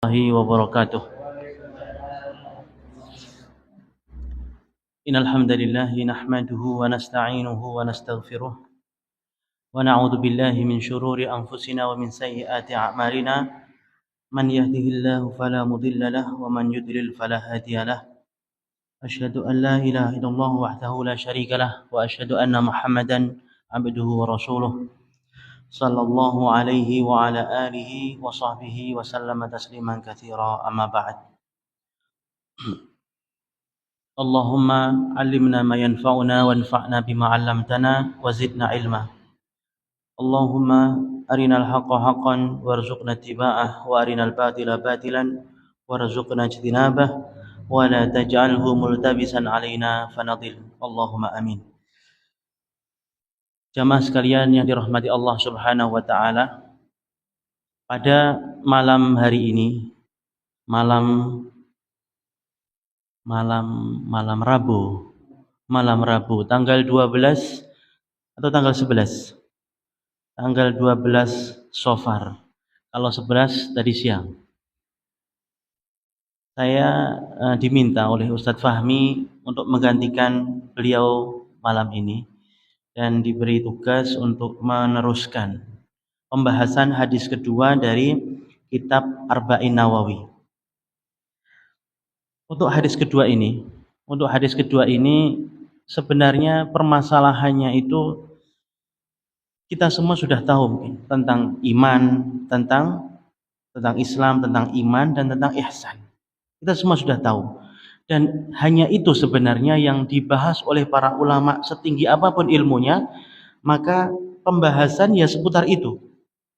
الله وبركاته. إن الحمد لله نحمده ونستعينه ونستغفره ونعوذ بالله من شرور أنفسنا ومن سيئات أعمالنا من يهده الله فلا مضل له ومن يضلل فلا هادي له أشهد أن لا إله إلا الله وحده لا شريك له وأشهد أن محمدا عبده ورسوله صلى الله عليه وعلى آله وصحبه وسلم تسليما كثيرا أما بعد. اللهم علمنا ما ينفعنا وانفعنا بما علمتنا وزدنا علما. اللهم أرنا الحق حقا وارزقنا اتباعه وأرنا الباطل باطلا وارزقنا اجتنابه ولا تجعله ملتبسا علينا فنضل. اللهم amin. Jamaah sekalian yang dirahmati Allah Subhanahu wa taala, pada malam hari ini, malam Rabu tanggal 12 atau tanggal 11? Tanggal 12 Safar. Kalau 11 tadi siang. Saya diminta oleh Ustadz Fahmi untuk menggantikan beliau malam ini dan diberi tugas untuk meneruskan pembahasan hadis kedua dari kitab Arba'in Nawawi. Untuk hadis kedua ini sebenarnya permasalahannya itu kita semua sudah tahu mungkin tentang iman, tentang Islam, tentang iman dan tentang ihsan. Kita semua sudah tahu. Dan hanya itu sebenarnya yang dibahas oleh para ulama setinggi apapun ilmunya, maka pembahasan ya seputar itu.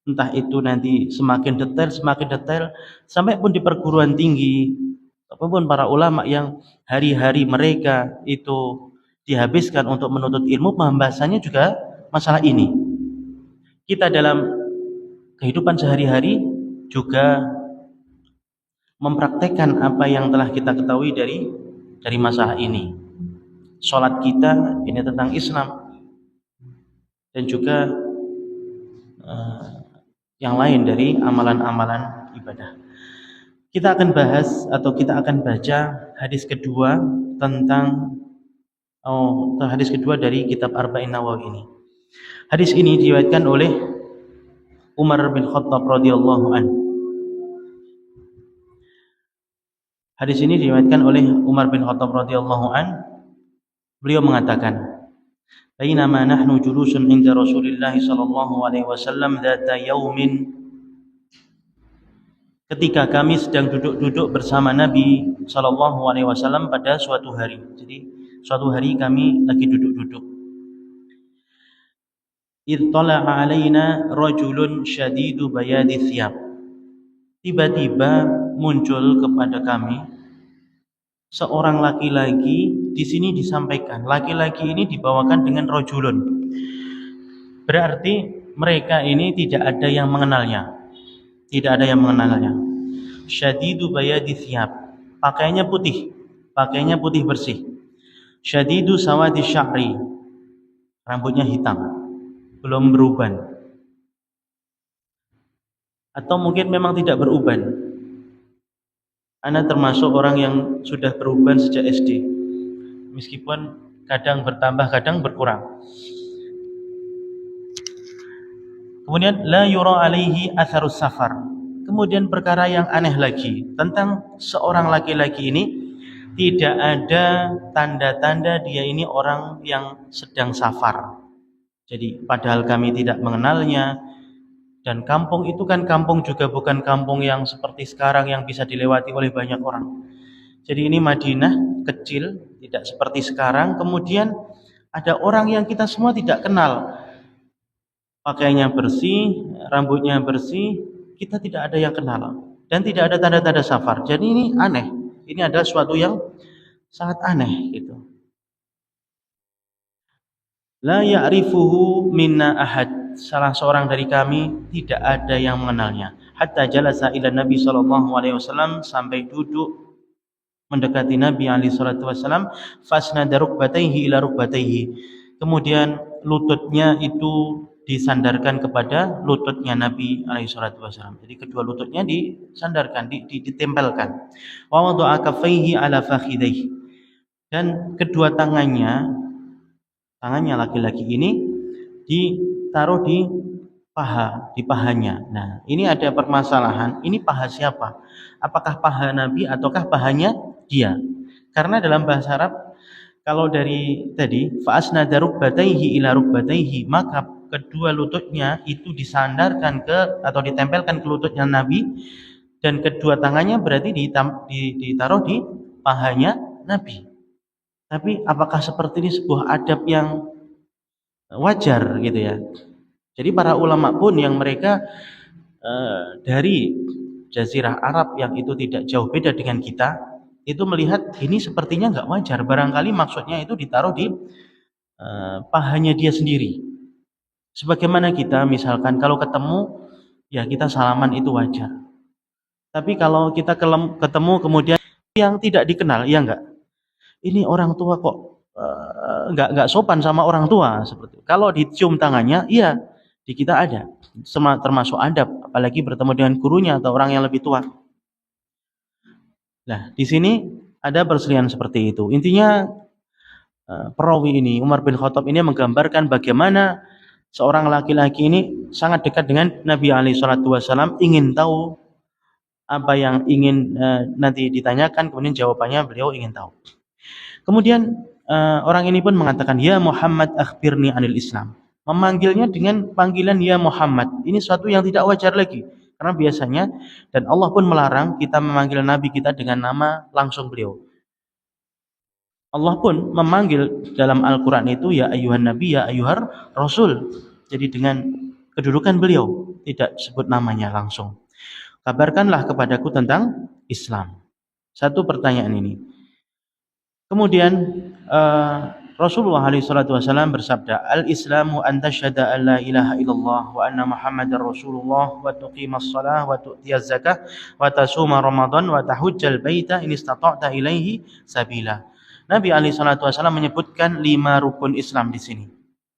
Entah itu nanti semakin detail sampai pun di perguruan tinggi apapun para ulama yang hari-hari mereka itu dihabiskan untuk menuntut ilmu, pembahasannya juga masalah ini. Kita dalam kehidupan sehari-hari juga mempraktekkan apa yang telah kita ketahui dari masalah ini. Salat kita ini tentang Islam dan juga yang lain dari amalan-amalan ibadah. Kita akan bahas atau kita akan baca hadis kedua hadis kedua dari kitab Arba'in Nawawi ini. Hadis ini diriwayatkan oleh Umar bin Khattab radhiyallahu anhu. Hadis ini diriwayatkan oleh Umar bin Khattab radhiyallahu anhu. Beliau mengatakan, "Bainama nahnu julusun 'inda Rasulillah sallallahu alaihi wasallam dzata yaumin." Ketika kami sedang duduk-duduk bersama Nabi sallallahu alaihi wasallam pada suatu hari. Jadi suatu hari kami lagi duduk-duduk. Ittala'a 'alaina rajulun syadidu bayadi thiyab. Tiba-tiba muncul kepada kami seorang laki-laki. Di sini disampaikan laki-laki ini dibawakan dengan rajulun. Berarti mereka ini tidak ada yang mengenalnya. Syadidu bayadi thiyab. Pakaiannya putih bersih. Syadidu sawadi sya'ri. Rambutnya hitam, belum beruban. Atau mungkin memang tidak beruban. Ana termasuk orang yang sudah beruban sejak SD. Meskipun kadang bertambah, kadang berkurang. Kemudian la yura alaihi atharus safar. Kemudian perkara yang aneh lagi tentang seorang laki-laki ini, tidak ada tanda-tanda dia ini orang yang sedang safar. Jadi padahal kami tidak mengenalnya. Dan kampung itu kan kampung juga bukan kampung yang seperti sekarang yang bisa dilewati oleh banyak orang. Jadi ini Madinah kecil, tidak seperti sekarang. Kemudian ada orang yang kita semua tidak kenal. Pakaiannya bersih, rambutnya bersih, kita tidak ada yang kenal. Dan tidak ada tanda-tanda safar. Jadi ini aneh. Ini adalah suatu yang sangat aneh gitu. La ya'rifuhu minna ahad. Salah seorang dari kami tidak ada yang mengenalnya. Hatta jalasa ila Nabi sallallahu alaihi wasallam, sampai duduk mendekati Nabi alaihi salatu wasallam, fasnada rukbatayhi ila rukbatayhi. Kemudian lututnya itu disandarkan kepada lututnya Nabi alaihi salatu wasallam. Jadi kedua lututnya disandarkan, ditempelkan. Wa wada'a kaffaihi ala fakhidaihi. Dan kedua tangannya laki-laki ini ditaruh di pahanya. Nah, ini ada permasalahan. Ini paha siapa? Apakah paha Nabi ataukah pahanya dia? Karena dalam bahasa Arab, kalau dari tadi fa'asnada rukbataihi ila rukbataihi, maka kedua lututnya itu disandarkan atau ditempelkan ke lututnya Nabi, dan kedua tangannya berarti ditaruh di pahanya Nabi. Tapi apakah seperti ini sebuah adab yang wajar gitu ya? Jadi para ulama pun yang mereka dari Jazirah Arab yang itu tidak jauh beda dengan kita, itu melihat ini sepertinya nggak wajar. Barangkali maksudnya itu ditaruh di pahanya dia sendiri. Sebagaimana kita misalkan kalau ketemu ya kita salaman itu wajar. Tapi kalau kita ketemu kemudian yang tidak dikenal, ya enggak. Ini orang tua kok enggak sopan sama orang tua seperti itu. Kalau dicium tangannya, iya di kita ada, termasuk adab, apalagi bertemu dengan gurunya atau orang yang lebih tua. Nah, di sini ada perselisihan seperti itu. Intinya perawi ini, Umar bin Khattab ini menggambarkan bagaimana seorang laki-laki ini sangat dekat dengan Nabi alaihi salatu wasallam, ingin tahu apa yang ingin nanti ditanyakan, kemudian jawabannya beliau ingin tahu. Kemudian orang ini pun mengatakan, ya Muhammad akhbirni anil Islam. Memanggilnya dengan panggilan ya Muhammad. Ini suatu yang tidak wajar lagi. Karena biasanya, dan Allah pun melarang kita memanggil Nabi kita dengan nama langsung beliau. Allah pun memanggil dalam Al-Quran itu ya ayyuhan Nabi, ya ayyuhar Rasul. Jadi dengan kedudukan beliau, tidak sebut namanya langsung. Kabarkanlah kepadaku tentang Islam. Satu pertanyaan ini. Kemudian Rasulullah SAW bersabda, Al-Islamu an tasyhada an la ilaha illallah wa anna Muhammadar Rasulullah wa tuqimas shalah wa tu'tiyaz zakah wa tasuma Ramadan wa tahujjal baita in istata'ta ilaihi sabila. Nabi SAW menyebutkan 5 rukun Islam di sini.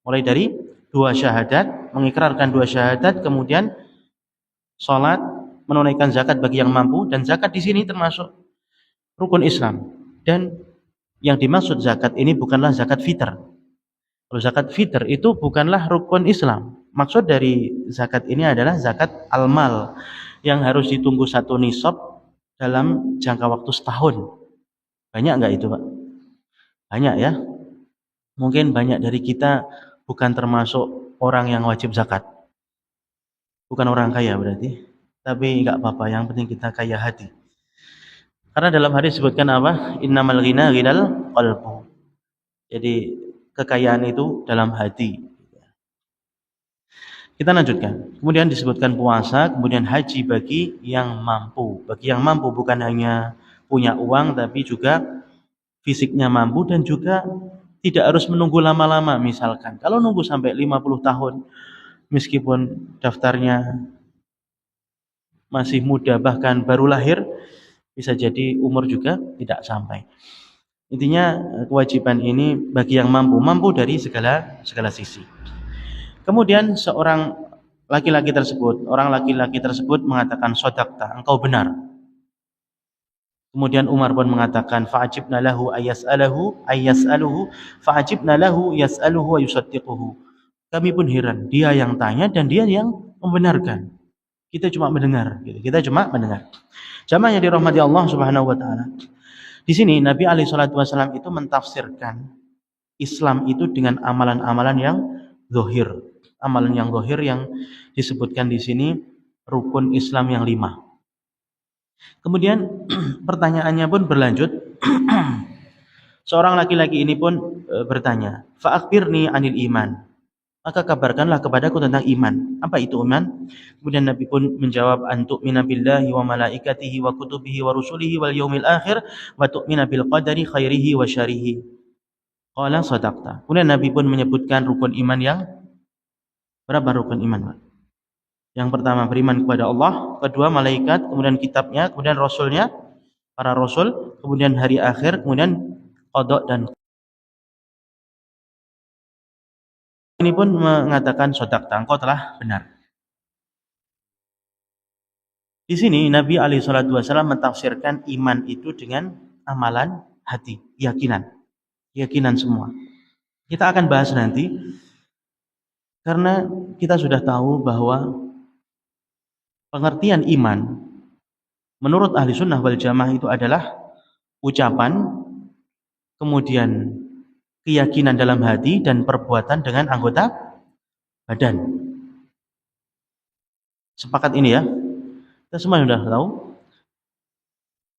Mulai dari 2 syahadat, mengikrarkan 2 syahadat, kemudian salat, menunaikan zakat bagi yang mampu, dan zakat di sini termasuk rukun Islam. Dan yang dimaksud zakat ini bukanlah zakat fitr. Kalau zakat fitr itu bukanlah rukun Islam. Maksud dari zakat ini adalah zakat al-mal yang harus ditunggu 1 nisab dalam jangka waktu setahun. Banyak enggak itu, Pak? Banyak ya. Mungkin banyak dari kita bukan termasuk orang yang wajib zakat. Bukan orang kaya berarti. Tapi enggak apa-apa, yang penting kita kaya hati. Karena dalam hadis disebutkan apa? Innamal ghina ghinal qalbu. Jadi kekayaan itu dalam hati. Kita lanjutkan. Kemudian disebutkan puasa, kemudian haji bagi yang mampu. Bagi yang mampu bukan hanya punya uang, tapi juga fisiknya mampu, dan juga tidak harus menunggu lama-lama. Misalkan kalau nunggu sampai 50 tahun, meskipun daftarnya masih muda, bahkan baru lahir, bisa jadi umur juga tidak sampai. Intinya kewajiban ini bagi yang mampu dari segala sisi. Kemudian orang laki-laki tersebut mengatakan, shadaqta, engkau benar. Kemudian Umar pun mengatakan, fa'ajibna lahu ayyas'aluhu fa'ajibna lahu yas'aluhu wa yusaddiquhu. Kami pun heran, dia yang tanya dan dia yang membenarkan. Kita cuma mendengar. Jamaah yang dirahmati Allah Subhanahu wa taala. Di sini Nabi alaihi salatu wasallam itu mentafsirkan Islam itu dengan amalan-amalan yang zahir. Amalan yang zahir yang disebutkan di sini rukun Islam yang 5. Kemudian pertanyaannya pun berlanjut. Seorang laki-laki ini pun bertanya, fa akhbirni anil iman. Maka kabarkanlah kepadaku tentang iman. Apa itu iman? Kemudian Nabi pun menjawab, antu'mina billahi wa malaikatihi wa kutubihi wa rusulihi wal yaumil akhir wa tu'mina bil qadari khairihi wa syarihi. Qala shadaqta. Kemudian Nabi pun menyebutkan rukun iman yang berapa rukun iman, Pak? Yang pertama beriman kepada Allah, kedua malaikat, kemudian kitabnya, kemudian rasulnya, para rasul, kemudian hari akhir, kemudian qada dan ini pun mengatakan sodaqta, engkau telah benar. Di sini Nabi alaihi salatu wasallam mentafsirkan iman itu dengan amalan hati, keyakinan semua. Kita akan bahas nanti karena kita sudah tahu bahwa pengertian iman menurut ahli sunnah wal jamaah itu adalah ucapan, kemudian keyakinan dalam hati dan perbuatan dengan anggota badan. Sepakat ini ya? Kita semua sudah tahu.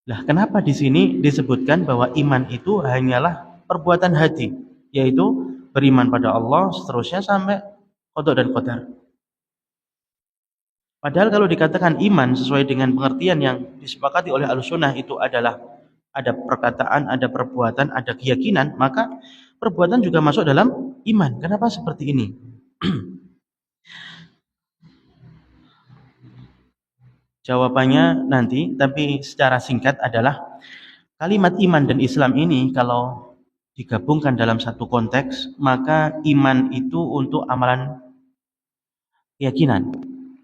Lah, kenapa di sini disebutkan bahwa iman itu hanyalah perbuatan hati, yaitu beriman pada Allah, seterusnya sampai qada dan qadar. Padahal kalau dikatakan iman sesuai dengan pengertian yang disepakati oleh Ahlussunnah itu adalah ada perkataan, ada perbuatan, ada keyakinan, maka perbuatan juga masuk dalam iman. Kenapa seperti ini? Jawabannya nanti, tapi secara singkat adalah kalimat iman dan Islam ini kalau digabungkan dalam satu konteks, maka iman itu untuk amalan keyakinan,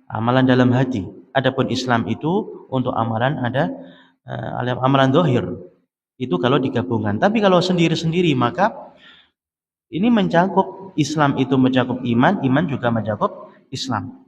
amalan dalam hati. Adapun Islam itu untuk amalan amalan zahir. Itu kalau digabungkan. Tapi kalau sendiri-sendiri maka ini mencakup Islam itu mencakup iman, iman juga mencakup Islam.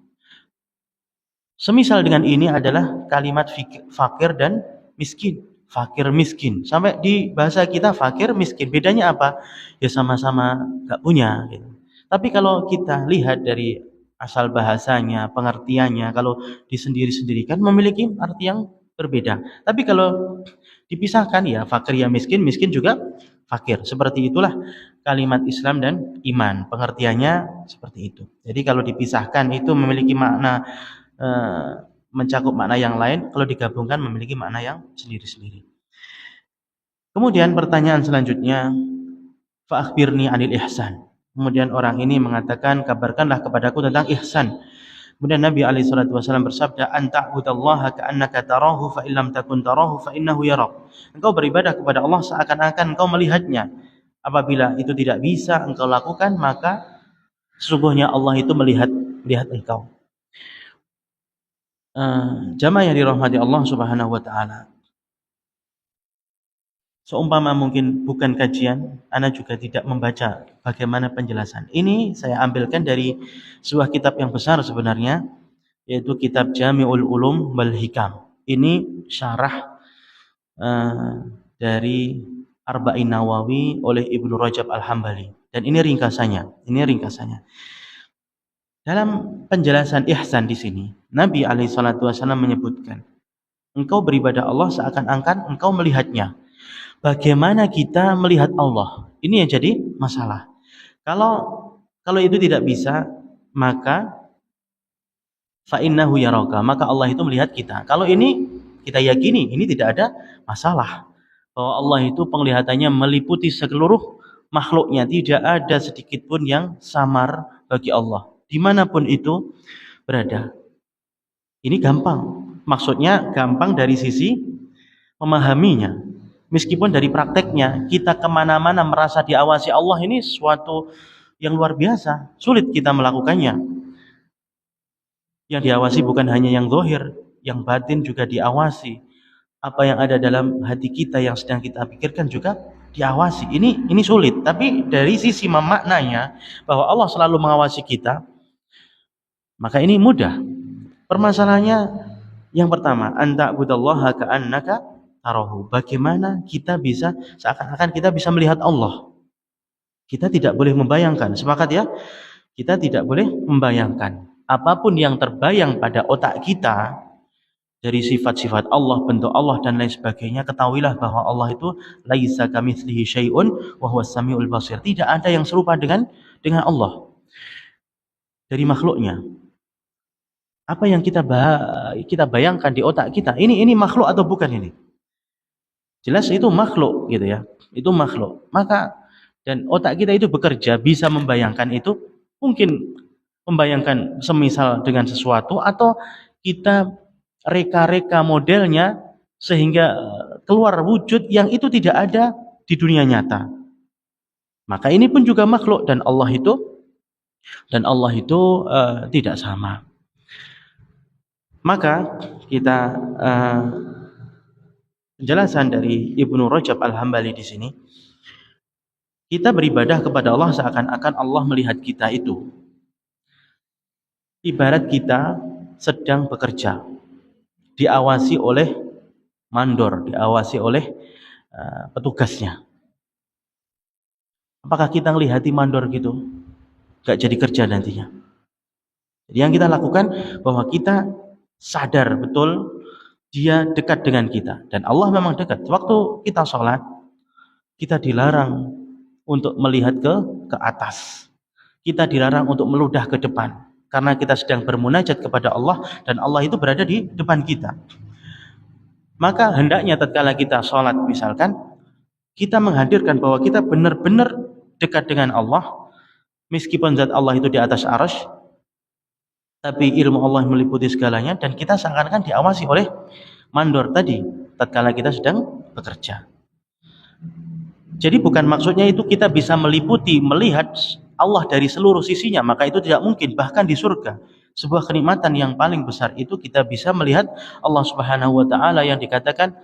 Semisal dengan ini adalah kalimat fakir dan miskin. Fakir miskin. Sampai di bahasa kita fakir miskin. Bedanya apa? Ya sama-sama gak punya. Gitu. Tapi kalau kita lihat dari asal bahasanya, pengertiannya, kalau disendiri-sendirikan memiliki arti yang berbeda. Tapi kalau dipisahkan ya fakir ya miskin, miskin juga fakir. Seperti itulah kalimat Islam dan iman. Pengertiannya seperti itu. Jadi kalau dipisahkan itu memiliki makna mencakup makna yang lain, kalau digabungkan memiliki makna yang sendiri-sendiri. Kemudian pertanyaan selanjutnya, fa akhbirni anil ihsan. Kemudian orang ini mengatakan, kabarkanlah kepadaku tentang ihsan. Kemudian Nabi alaihi salatu wasallam bersabda, anta'budallaha ka'annaka tarahu fa illam takun tarahu fa innahu yarak. Engkau beribadah kepada Allah seakan-akan engkau melihatnya. Apabila itu tidak bisa engkau lakukan, maka sesungguhnya Allah itu melihat engkau. Jamaah yang dirahmati Allah Subhanahu wa taala. Seumpama mungkin bukan kajian, ana juga tidak membaca bagaimana penjelasan. Ini saya ambilkan dari sebuah kitab yang besar sebenarnya, yaitu kitab Jami'ul Ulum wal Hikam. Ini syarah dari Arba'in Nawawi oleh Ibnu Rajab Al-Hambali. Dan ini ringkasannya. Dalam penjelasan ihsan di sini, Nabi alaihi salatu wasallam menyebutkan, engkau beribadah Allah seakan-akan engkau melihatnya. Bagaimana kita melihat Allah? Ini yang jadi masalah. Kalau itu tidak bisa, maka fa innahu yaraka, maka Allah itu melihat kita. Kalau ini kita yakini, ini tidak ada masalah. Bahwa Allah itu penglihatannya meliputi seluruh makhluknya, tidak ada sedikit pun yang samar bagi Allah. Dimanapun itu berada. Ini gampang. Maksudnya gampang dari sisi memahaminya. Meskipun dari prakteknya kita kemana-mana merasa diawasi Allah, ini suatu yang luar biasa. Sulit kita melakukannya. Yang diawasi bukan hanya yang zahir, yang batin juga diawasi. Apa yang ada dalam hati kita yang sedang kita pikirkan juga diawasi. Ini sulit. Tapi dari sisi maknanya bahwa Allah selalu mengawasi kita, maka ini mudah. Permasalahannya yang pertama, anta'budallaha ka'annaka tarahu. Bagaimana kita bisa seakan-akan kita bisa melihat Allah? Kita tidak boleh membayangkan. Sepakat ya? Kita tidak boleh membayangkan. Apapun yang terbayang pada otak kita dari sifat-sifat Allah, bentuk Allah dan lain sebagainya, ketahuilah bahwa Allah itu laisa kamitslihi syai'un wa huwas samiul basir. Tidak ada yang serupa dengan Allah dari makhluknya. Apa yang kita bayangkan di otak kita, ini makhluk atau bukan ini? Jelas itu makhluk gitu ya. Itu makhluk. Maka dan otak kita itu bekerja bisa membayangkan itu, mungkin membayangkan semisal dengan sesuatu, atau kita reka-reka modelnya sehingga keluar wujud yang itu tidak ada di dunia nyata. Maka ini pun juga makhluk, dan Allah itu dan Allah itu tidak sama. Maka kita penjelasan dari Ibnu Rajab Al-Hambali di sini, kita beribadah kepada Allah seakan-akan Allah melihat kita itu. Ibarat kita sedang bekerja, diawasi oleh mandor, diawasi oleh petugasnya. Apakah kita ngelihati mandor gitu? Gak jadi kerja nantinya. Jadi yang kita lakukan bahwa kita sadar betul dia dekat dengan kita. Dan Allah memang dekat. Waktu kita sholat, kita dilarang untuk melihat ke atas. Kita dilarang untuk meludah ke depan. Karena kita sedang bermunajat kepada Allah dan Allah itu berada di depan kita. Maka hendaknya tatkala kita sholat misalkan, kita menghadirkan bahwa kita benar-benar dekat dengan Allah. Meskipun zat Allah itu di atas arsy, tapi ilmu Allah meliputi segalanya dan kita seakan-akan diawasi oleh mandor tadi tatkala kita sedang bekerja. Jadi bukan maksudnya itu kita bisa meliputi, melihat Allah dari seluruh sisinya, maka itu tidak mungkin. Bahkan di surga, sebuah kenikmatan yang paling besar itu kita bisa melihat Allah Subhanahu wa taala yang dikatakan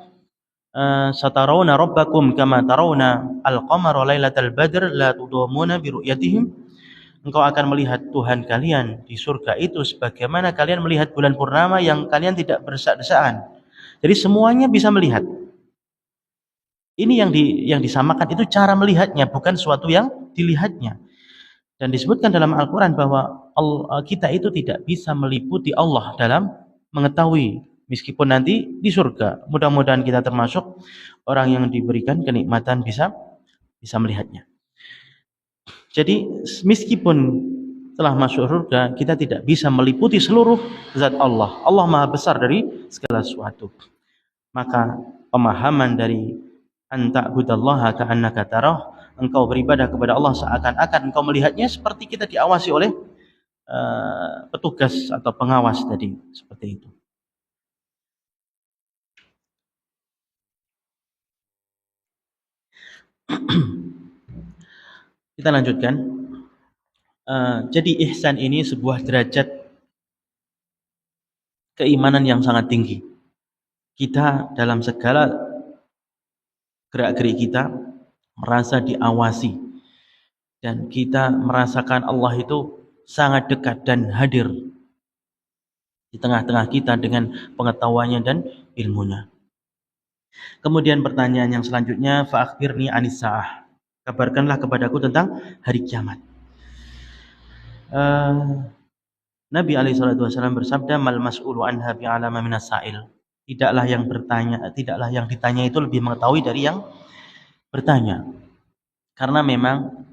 satarawna rabbakum kama tarawna al-qamara lailatal badr la tudamuna bi ru'yatihim. Engkau akan melihat Tuhan kalian di surga itu sebagaimana kalian melihat bulan purnama yang kalian tidak berdesak-desakan. Jadi semuanya bisa melihat. Ini yang disamakan itu cara melihatnya, bukan suatu yang dilihatnya. Dan disebutkan dalam Al-Quran bahwa kita itu tidak bisa meliputi Allah dalam mengetahui, meskipun nanti di surga. Mudah-mudahan kita termasuk orang yang diberikan kenikmatan bisa melihatnya. Jadi meskipun telah masuk surga, kita tidak bisa meliputi seluruh zat Allah. Allah Maha besar dari segala sesuatu. Maka pemahaman dari anta'budallaha ka'annaka tarah, engkau beribadah kepada Allah seakan-akan engkau melihatnya, seperti kita diawasi oleh petugas atau pengawas tadi, seperti itu. Kita lanjutkan. Jadi ihsan ini sebuah derajat keimanan yang sangat tinggi. Kita dalam segala gerak-gerik kita merasa diawasi dan kita merasakan Allah itu sangat dekat dan hadir di tengah-tengah kita dengan pengetahuannya dan ilmunya. Kemudian pertanyaan yang selanjutnya, fa akhbirni anis saah. Kabarkanlah kepadaku tentang hari kiamat. Nabi SAW bersabda, mal mas'ulu anha bi'alama minas sa'il. Tidaklah yang ditanya itu lebih mengetahui dari yang bertanya. Karena memang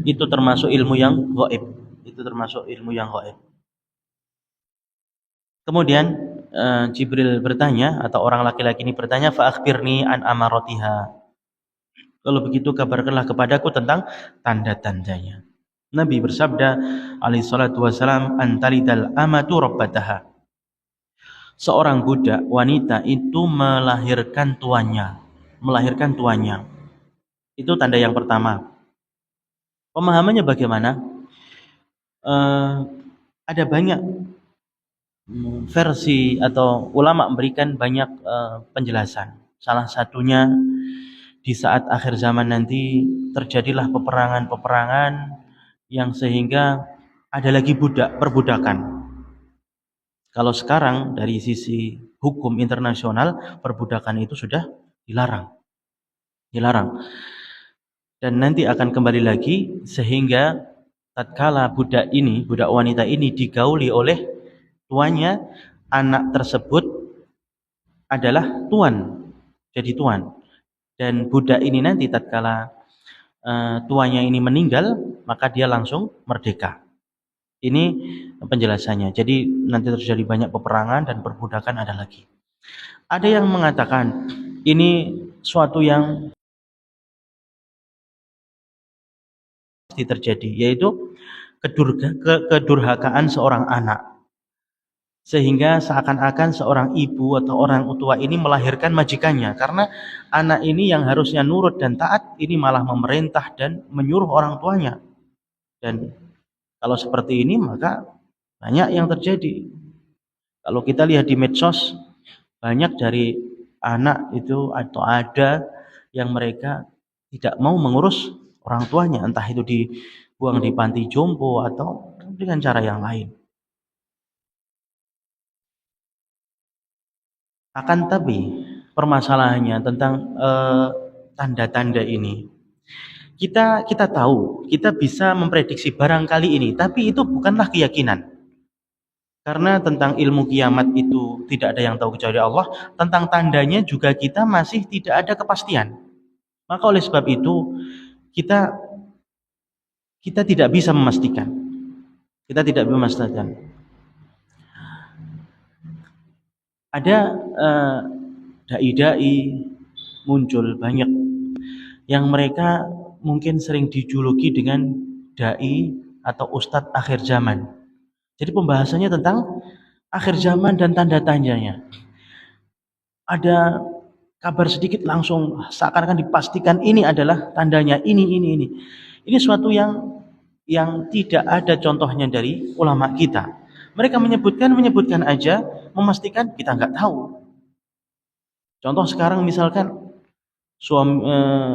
itu termasuk ilmu yang gaib. Kemudian Jibril bertanya, atau orang laki-laki ini bertanya, fa akhbirni an amaratiha. Kalau begitu kabarkanlah kepadaku tentang tanda-tandanya. Nabi bersabda alaihi salatu wasalam, antalidal amatu rabbataha. Seorang budak wanita itu melahirkan tuannya. Itu tanda yang pertama. Pemahamannya bagaimana? Ada banyak versi atau ulama memberikan banyak penjelasan. Salah satunya di saat akhir zaman nanti terjadilah peperangan yang sehingga ada lagi perbudakan. Kalau sekarang dari sisi hukum internasional, perbudakan itu sudah dilarang. Dan nanti akan kembali lagi sehingga tatkala budak wanita ini digauli oleh tuannya, anak tersebut adalah tuan. Jadi tuan. Dan budak ini nanti tatkala tuannya ini meninggal, maka dia langsung merdeka. Ini penjelasannya. Jadi nanti terjadi banyak peperangan dan perbudakan ada lagi. Ada yang mengatakan ini suatu yang pasti terjadi, yaitu kedurhakaan seorang anak. Sehingga seakan-akan seorang ibu atau orang tua ini melahirkan majikannya, karena anak ini yang harusnya nurut dan taat ini malah memerintah dan menyuruh orang tuanya. Dan kalau seperti ini maka banyak yang terjadi. Kalau kita lihat di medsos, banyak dari anak itu atau ada yang mereka tidak mau mengurus orang tuanya, entah itu dibuang di panti jompo atau dengan cara yang lain. Akan tapi permasalahannya tentang tanda-tanda ini, kita tahu, kita bisa memprediksi barangkali ini, tapi itu bukanlah keyakinan. Karena tentang ilmu kiamat itu tidak ada yang tahu kecuali Allah, tentang tandanya juga kita masih tidak ada kepastian. Maka oleh sebab itu kita tidak bisa memastikan. Kita tidak bisa memastikan. Ada dai-dai muncul banyak yang mereka mungkin sering dijuluki dengan dai atau ustadz akhir zaman. Jadi pembahasannya tentang akhir zaman dan tanda-tandanya. Ada kabar sedikit langsung seakan-akan dipastikan ini adalah tandanya, ini. Ini suatu yang tidak ada contohnya dari ulama kita. Mereka menyebutkan aja, memastikan kita nggak tahu. Contoh sekarang misalkan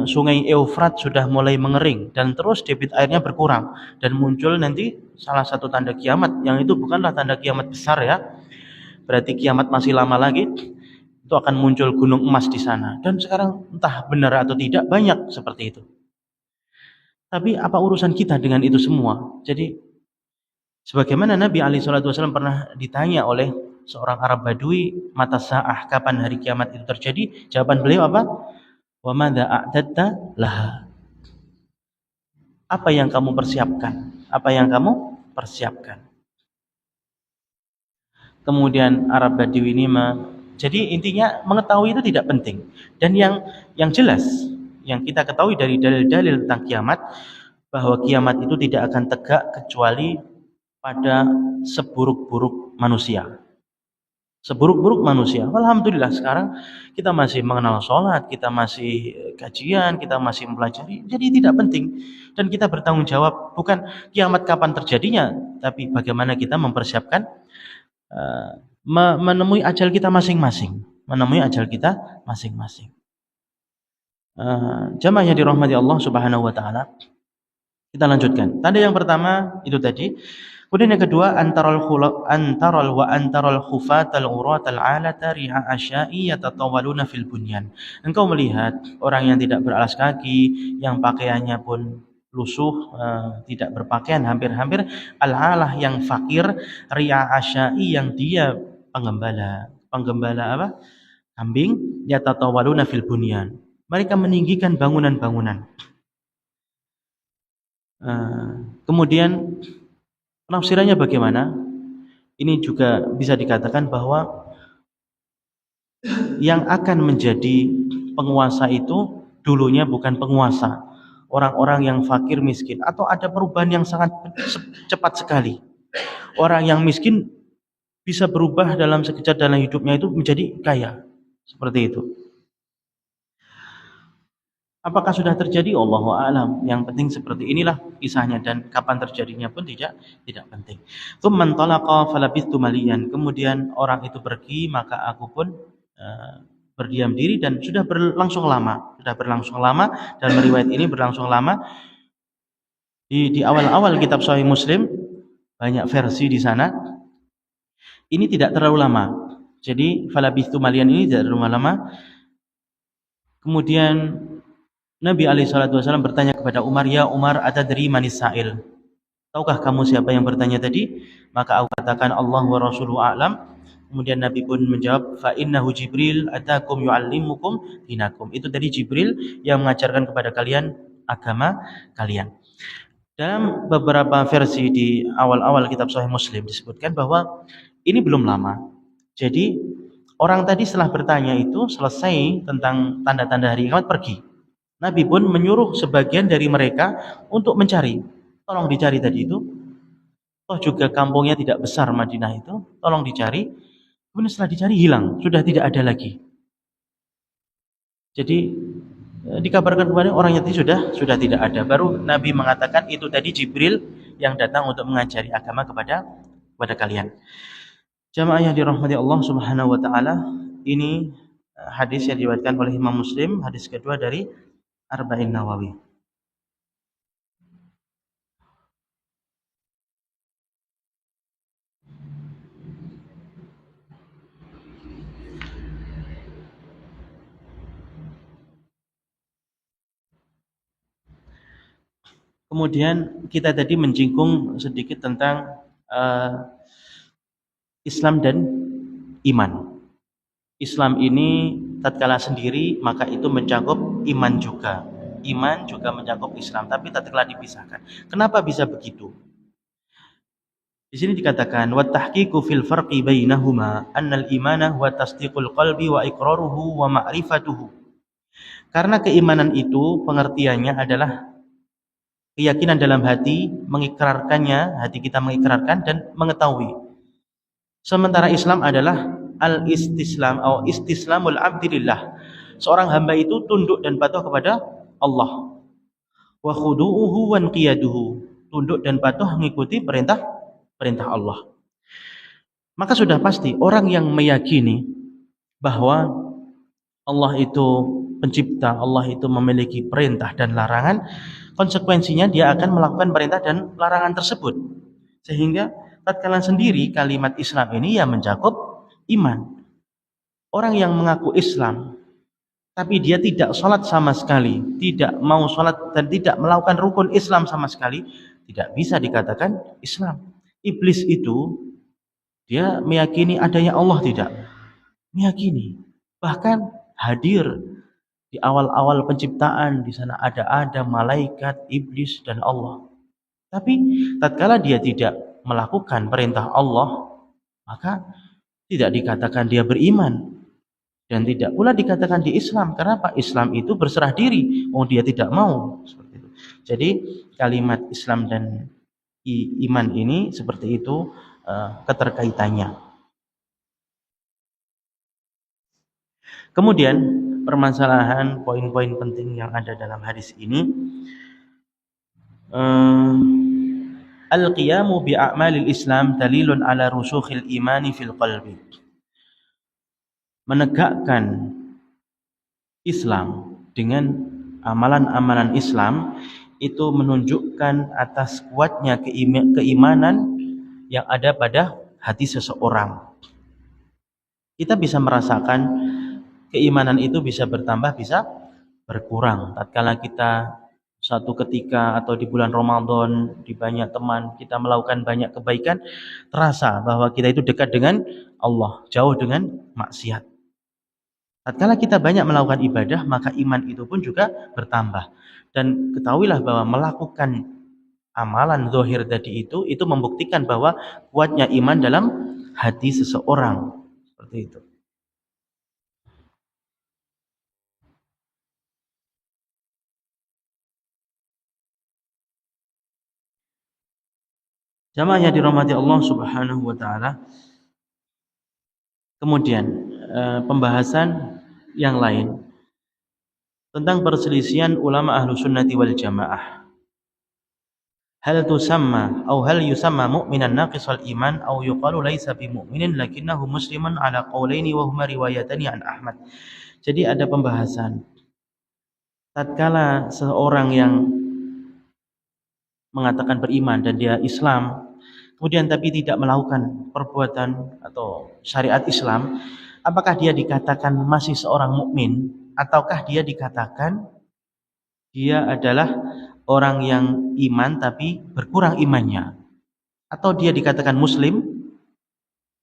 sungai Eufrat sudah mulai mengering dan terus debit airnya berkurang dan muncul nanti salah satu tanda kiamat yang itu bukanlah tanda kiamat besar ya. Berarti kiamat masih lama lagi. Itu akan muncul gunung emas di sana. Dan sekarang entah benar atau tidak banyak seperti itu. Tapi apa urusan kita dengan itu semua? Jadi sebagaimana Nabi SAW pernah ditanya oleh seorang Arab Badui, mata sa'ah, kapan hari kiamat itu terjadi? Jawaban beliau apa? Wa madza a'dadta laha. Apa yang kamu persiapkan? Apa yang kamu persiapkan? Kemudian Arab Badui ini jadi intinya mengetahui itu tidak penting. Dan yang jelas yang kita ketahui dari dalil-dalil tentang kiamat, bahwa kiamat itu tidak akan tegak kecuali pada seburuk-buruk manusia. Seburuk-buruk manusia. Alhamdulillah sekarang kita masih mengenal sholat, kita masih kajian, kita masih mempelajari. Jadi tidak penting. Dan kita bertanggung jawab bukan kiamat kapan terjadinya, tapi bagaimana kita mempersiapkan menemui ajal kita masing-masing. Jamaah yang dirahmati Allah Subhanahu wa taala. Kita lanjutkan. Tanda yang pertama itu tadi. Kemudian yang kedua, antaral khufatal uratal alata ri'a asya'i yatatawaluna fil bunyan. Engkau melihat orang yang tidak beralas kaki, yang pakaiannya pun lusuh, tidak berpakaian, hampir-hampir al-alah yang fakir, ri'a asya'i yang dia penggembala apa? Kambing, yatatawaluna fil bunyan. Mereka meninggikan bangunan-bangunan. Kemudian penafsirannya bagaimana? Ini juga bisa dikatakan bahwa yang akan menjadi penguasa itu dulunya bukan penguasa, orang-orang yang fakir miskin, atau ada perubahan yang sangat cepat sekali. Orang yang miskin bisa berubah dalam sekejap dalam hidupnya itu menjadi kaya, seperti itu. Apakah sudah terjadi? Allahu a'lam. Yang penting seperti inilah kisahnya, dan kapan terjadinya pun tidak penting. Tsumman talaqa falabithtu maliyan. Kemudian orang itu pergi, maka aku pun berdiam diri dan sudah berlangsung lama. Dan riwayat ini berlangsung lama. Di awal-awal kitab Sahih Muslim banyak versi di sana. Ini tidak terlalu lama. Jadi falabithtu maliyan ini tidak terlalu lama. Kemudian Nabi SAW bertanya kepada Umar, ya Umar, atadri manis sa'il? Tahukah kamu siapa yang bertanya tadi? Maka aku katakan, Allah wa Rasuluhu a'lam. Kemudian Nabi pun menjawab, fa innahu Jibril atakum yu'allimukum dinakum. Itu tadi Jibril yang mengajarkan kepada kalian agama kalian. Dalam beberapa versi di awal-awal kitab Sahih Muslim disebutkan bahwa ini belum lama. Jadi orang tadi setelah bertanya itu selesai tentang tanda-tanda hari kiamat, pergi. Nabi pun menyuruh sebagian dari mereka untuk mencari. Tolong dicari tadi itu. Toh juga kampungnya tidak besar Madinah itu. Tolong dicari. Kemudian setelah dicari hilang. Sudah tidak ada lagi. Jadi dikabarkan kemarin orangnya tadi sudah tidak ada. Baru Nabi mengatakan itu tadi Jibril yang datang untuk mengajari agama kepada kalian. Jamaah yang dirahmati Allah Subhanahu wa taala, ini hadis yang diriwayatkan oleh Imam Muslim, hadis kedua dari Arba'in Nawawi. Kemudian kita tadi menjinggung sedikit tentang Islam dan iman. Islam ini tatkala sendiri maka itu mencakup iman juga. Iman juga mencakup Islam, tapi tatkala dipisahkan. Kenapa bisa begitu? Di sini dikatakan wa tahqiqu fil farqi bainahuma annal imana wa tasdiqul qalbi wa iqraruhu wa ma'rifatuhu. Karena keimanan itu pengertiannya adalah keyakinan dalam hati, mengikrarkannya, hati kita mengikrarkan dan mengetahui. Sementara Islam adalah al-istislam atau istislamul abdillah. Seorang hamba itu tunduk dan patuh kepada Allah. Wa khudu'uhu wa inqiyaduhu. Tunduk dan patuh mengikuti perintah Allah. Maka sudah pasti orang yang meyakini bahwa Allah itu pencipta, Allah itu memiliki perintah dan larangan, konsekuensinya dia akan melakukan perintah dan larangan tersebut. Sehingga tatkala sendiri kalimat Islam ini ya mencakup iman. Orang yang mengaku Islam tapi dia tidak sholat sama sekali, tidak mau sholat dan tidak melakukan rukun Islam sama sekali, tidak bisa dikatakan Islam. Iblis itu dia meyakini adanya Allah tidak? Meyakini. Bahkan hadir di awal-awal penciptaan, di sana ada Adam, malaikat, iblis dan Allah. Tapi tatkala dia tidak melakukan perintah Allah, maka tidak dikatakan dia beriman dan tidak pula dikatakan di Islam. Kenapa? Islam itu berserah diri, dia tidak mau seperti itu. Jadi kalimat Islam dan iman ini seperti itu keterkaitannya. Kemudian permasalahan poin-poin penting yang ada dalam hadis ini, al-qiyamu bi a'malil Islam dalilun ala rusukhil imani fil qalbi. Menegakkan Islam dengan amalan-amalan Islam itu menunjukkan atas kuatnya keimanan yang ada pada hati seseorang. Kita bisa merasakan keimanan itu bisa bertambah, bisa berkurang. Tatkala kita satu ketika atau di bulan Ramadan, di banyak teman, kita melakukan banyak kebaikan, terasa bahwa kita itu dekat dengan Allah, jauh dengan maksiat. Tatkala kita banyak melakukan ibadah, maka iman itu pun juga bertambah. Dan ketahuilah bahwa melakukan amalan zahir tadi itu membuktikan bahwa kuatnya iman dalam hati seseorang. Seperti itu. Jamaah yang dirahmati Allah Subhanahu wa taala. Kemudian pembahasan yang lain tentang perselisihan ulama ahlu sunnati wal jamaah. Hal tusamma atau hal yusamma mu'minan naqisal iman atau yuqalu laisa bi mu'minin lakinnahu musliman ala qaulaini wa huma riwayatani an Ahmad. Jadi ada pembahasan tatkala seorang yang mengatakan beriman dan dia Islam, kemudian tapi tidak melakukan perbuatan atau syariat Islam, apakah dia dikatakan masih seorang mukmin ataukah dia dikatakan dia adalah orang yang iman tapi berkurang imannya, atau dia dikatakan muslim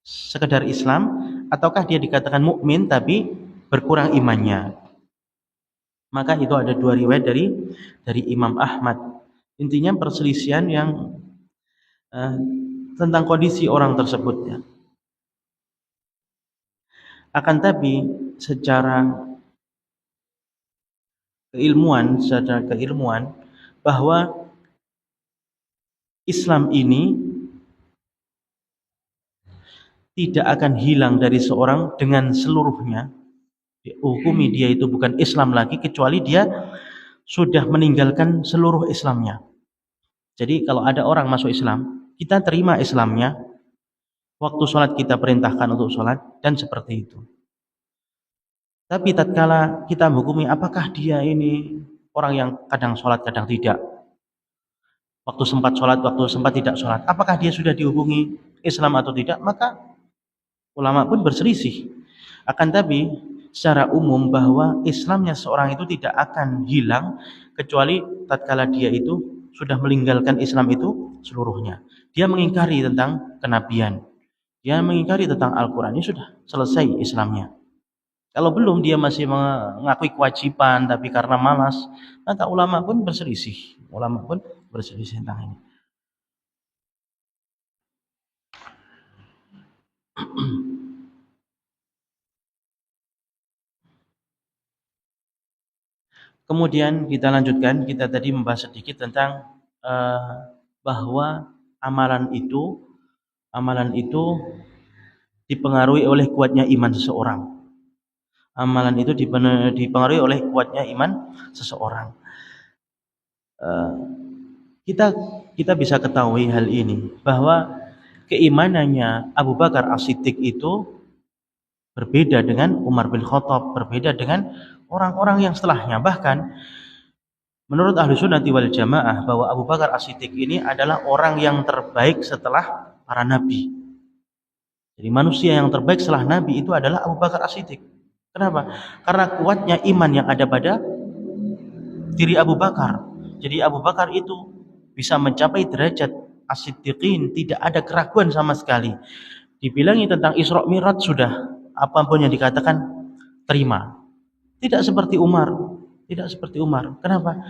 sekedar Islam, ataukah dia dikatakan mukmin tapi berkurang imannya? Maka itu ada dua riwayat dari Imam Ahmad. Intinya perselisihan yang tentang kondisi orang tersebut ya. Akan tapi secara keilmuan bahwa Islam ini tidak akan hilang dari seorang dengan seluruhnya dihukumi dia itu bukan Islam lagi kecuali dia sudah meninggalkan seluruh Islamnya. Jadi kalau ada orang masuk Islam, kita terima Islamnya, waktu sholat kita perintahkan untuk sholat, dan seperti itu. Tapi tatkala kita menghukumi apakah dia ini orang yang kadang sholat, kadang tidak, waktu sempat sholat, waktu sempat tidak sholat, apakah dia sudah dihubungi Islam atau tidak, maka ulama pun berselisih. Akan tapi secara umum bahwa Islamnya seorang itu tidak akan hilang kecuali tatkala dia itu sudah meninggalkan Islam itu seluruhnya. Dia mengingkari tentang kenabian, dia mengingkari tentang Al-Quran, ini sudah selesai Islamnya. Kalau belum dia masih mengakui kewajiban tapi karena malas, maka ulama pun berselisih. Ulama pun berselisih tentang ini. Kemudian kita lanjutkan, kita tadi membahas sedikit tentang bahwa amalan itu dipengaruhi oleh kuatnya iman seseorang. Amalan itu dipengaruhi oleh kuatnya iman seseorang. Kita bisa ketahui hal ini bahwa keimanannya Abu Bakar As-Siddiq itu berbeda dengan Umar bin Khattab, berbeda dengan orang-orang yang setelahnya. Bahkan menurut Ahlu Sunnati wal Jamaah bahwa Abu Bakar As-Siddiq ini adalah orang yang terbaik setelah para nabi. Jadi manusia yang terbaik setelah nabi itu adalah Abu Bakar As-Siddiq. Kenapa? Karena kuatnya iman yang ada pada diri Abu Bakar. Jadi Abu Bakar itu bisa mencapai derajat as-siddiqin, tidak ada keraguan sama sekali. Dibilangi tentang Isra Mi'raj sudah apapun yang dikatakan terima. Tidak seperti Umar, tidak seperti Umar. Kenapa?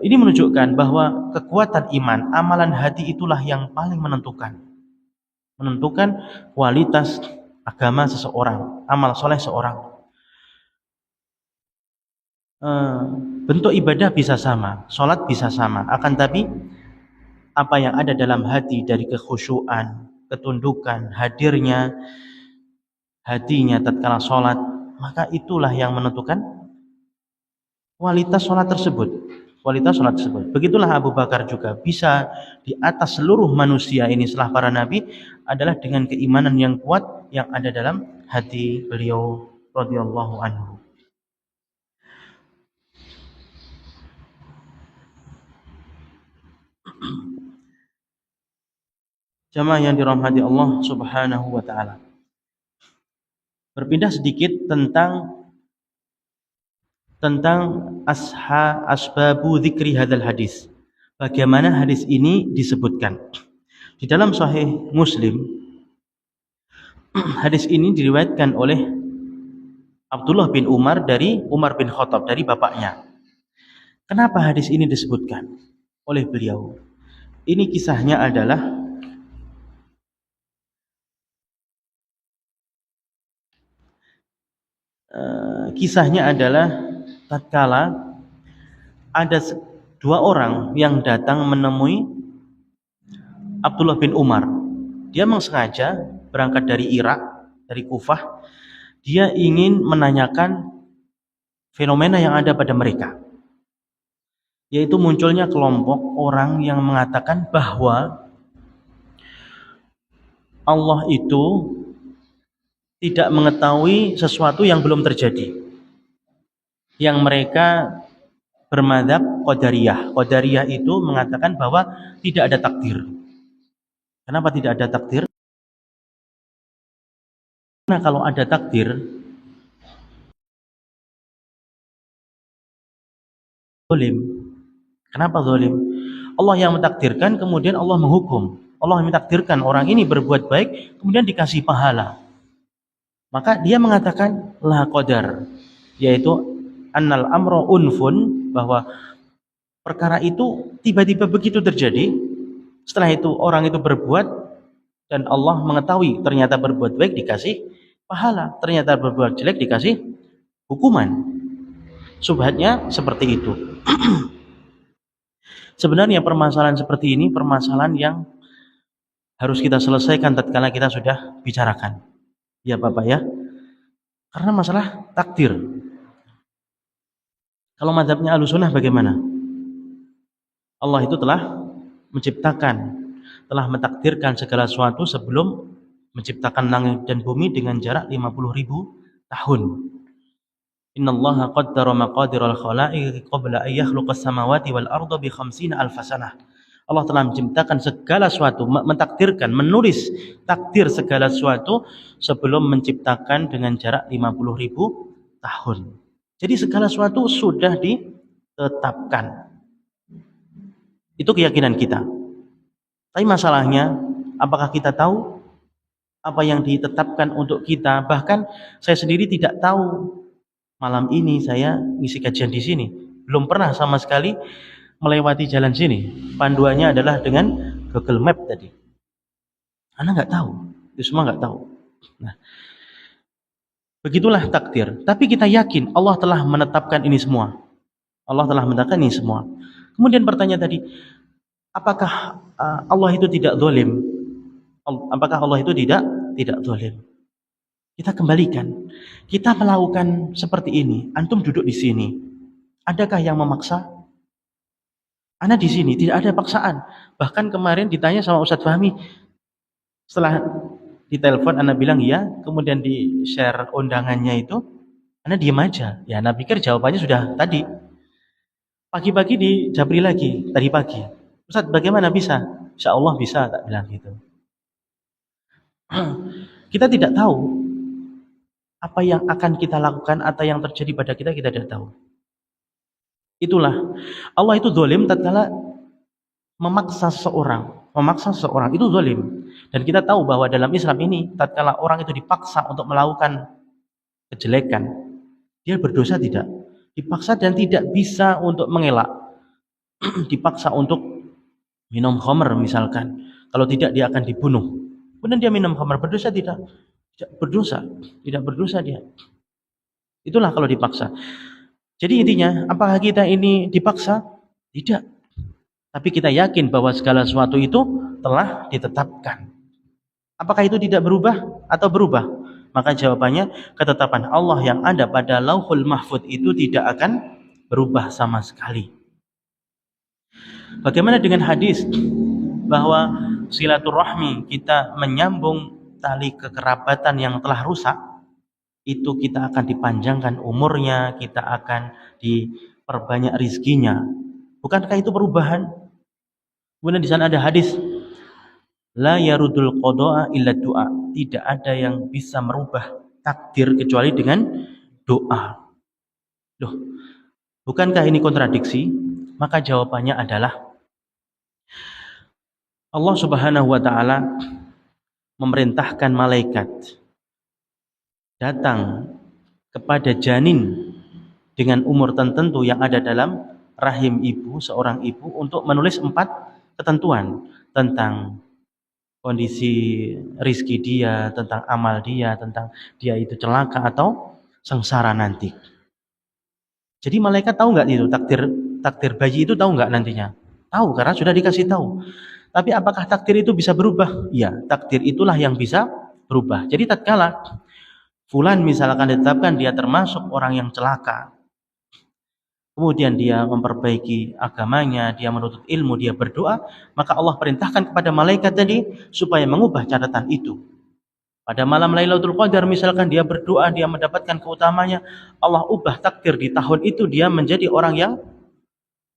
Ini menunjukkan bahwa kekuatan iman, amalan hati itulah yang paling menentukan kualitas agama seseorang, amal soleh seorang. Bentuk ibadah bisa sama, sholat bisa sama, akan tapi apa yang ada dalam hati dari kekhusyuan, ketundukan, hadirnya hatinya tatkala sholat, maka itulah yang menentukan kualitas sholat tersebut. Begitulah Abu Bakar juga bisa di atas seluruh manusia ini setelah para nabi adalah dengan keimanan yang kuat yang ada dalam hati beliau radhiyallahu anhu. Jamaah yang dirahmati Allah Subhanahu wa taala. Berpindah sedikit tentang asbabu dzikri hadzal hadis. Bagaimana hadis ini disebutkan? Di dalam Sahih Muslim, hadis ini diriwayatkan oleh Abdullah bin Umar dari Umar bin Khattab, dari bapaknya. Kenapa hadis ini disebutkan oleh beliau? Ini kisahnya adalah tatkala ada dua orang yang datang menemui Abdullah bin Umar. Dia sengaja berangkat dari Irak, dari Kufah. Dia ingin menanyakan fenomena yang ada pada mereka, yaitu munculnya kelompok orang yang mengatakan bahwa Allah itu tidak mengetahui sesuatu yang belum terjadi. Yang mereka bermadzhab Qadariyah. Qadariyah itu mengatakan bahwa tidak ada takdir. Kenapa tidak ada takdir? Karena kalau ada takdir, zalim. Kenapa zalim? Allah yang mentakdirkan, kemudian Allah menghukum. Allah yang mentakdirkan orang ini berbuat baik, kemudian dikasih pahala. Maka dia mengatakan la qadar, yaitu annal amro unfun, bahwa perkara itu tiba-tiba begitu terjadi. Setelah itu orang itu berbuat dan Allah mengetahui ternyata berbuat baik dikasih pahala, ternyata berbuat jelek dikasih hukuman. Subhatnya seperti itu. Sebenarnya permasalahan seperti ini permasalahan yang harus kita selesaikan tatkala kita sudah bicarakan. Ya Bapak ya. Karena masalah takdir. Kalau mazhabnya Ahlussunnah bagaimana? Allah itu telah menciptakan, telah mentakdirkan segala sesuatu sebelum menciptakan langit dan bumi dengan jarak 50.000 tahun. Innallaha qaddara maqadiral khalaiqi qabla an yakhluqas samawati wal arda bi 50 alf sanah. Allah telah menciptakan segala sesuatu, mentakdirkan, menulis takdir segala sesuatu sebelum menciptakan dengan jarak 50.000 tahun. Jadi segala sesuatu sudah ditetapkan. Itu keyakinan kita. Tapi masalahnya, apakah kita tahu apa yang ditetapkan untuk kita? Bahkan saya sendiri tidak tahu. Malam ini saya ngisi kajian di sini, belum pernah sama sekali melewati jalan sini. Panduannya adalah dengan Google Map tadi. Anda nggak tahu, itu semua nggak tahu. Nah, begitulah takdir. Tapi kita yakin Allah telah menetapkan ini semua. Allah telah menetapkan ini semua. Kemudian pertanyaan tadi, apakah Allah itu tidak zalim? Apakah Allah itu tidak zalim? Kita kembalikan. Kita melakukan seperti ini. Antum duduk di sini. Adakah yang memaksa? Ana di sini tidak ada paksaan. Bahkan kemarin ditanya sama Ustadz Fahmi, setelah ditelepon Ana bilang iya, kemudian di-share undangannya itu, Ana diam aja. Ya Ana pikir jawabannya sudah tadi. Pagi-pagi dijabri lagi, tadi pagi. Ustadz bagaimana bisa? Insya Allah bisa, tak bilang gitu. Kita tidak tahu apa yang akan kita lakukan atau yang terjadi pada kita tidak tahu. Itulah Allah itu zalim tatkala memaksa seseorang itu zalim. Dan kita tahu bahwa dalam Islam ini tatkala orang itu dipaksa untuk melakukan kejelekan, dia berdosa tidak? Dipaksa dan tidak bisa untuk mengelak. Dipaksa untuk minum khamr misalkan. Kalau tidak dia akan dibunuh. Kemudian dia minum khamr, berdosa tidak? Tidak berdosa dia. Itulah kalau dipaksa. Jadi intinya, apakah kita ini dipaksa? Tidak. Tapi kita yakin bahwa segala sesuatu itu telah ditetapkan. Apakah itu tidak berubah atau berubah? Maka jawabannya, ketetapan Allah yang ada pada Lauhul Mahfuz itu tidak akan berubah sama sekali. Bagaimana dengan hadis bahwa silaturahmi, kita menyambung tali kekerabatan yang telah rusak, itu kita akan dipanjangkan umurnya, kita akan diperbanyak rizkinya. Bukankah itu perubahan? Kemudian di sana ada hadis, la yarudul qada'a illa du'a. Tidak ada yang bisa merubah takdir kecuali dengan doa. Loh, bukankah ini kontradiksi? Maka jawabannya adalah Allah Subhanahu wa taala memerintahkan malaikat datang kepada janin dengan umur tertentu yang ada dalam rahim ibu, seorang ibu, untuk menulis 4 ketentuan tentang kondisi rizki dia, tentang amal dia, tentang dia itu celaka atau sengsara nanti. Jadi malaikat tahu nggak itu takdir bayi itu, tahu nggak nantinya? Tahu, karena sudah dikasih tahu. Tapi apakah takdir itu bisa berubah? Ya, takdir itulah yang bisa berubah. Jadi tatkala fulan misalkan ditetapkan dia termasuk orang yang celaka, kemudian dia memperbaiki agamanya, dia menuntut ilmu, dia berdoa, maka Allah perintahkan kepada malaikat tadi supaya mengubah catatan itu. Pada malam Lailatul Qadar misalkan dia berdoa, dia mendapatkan keutamanya, Allah ubah takdir di tahun itu dia menjadi orang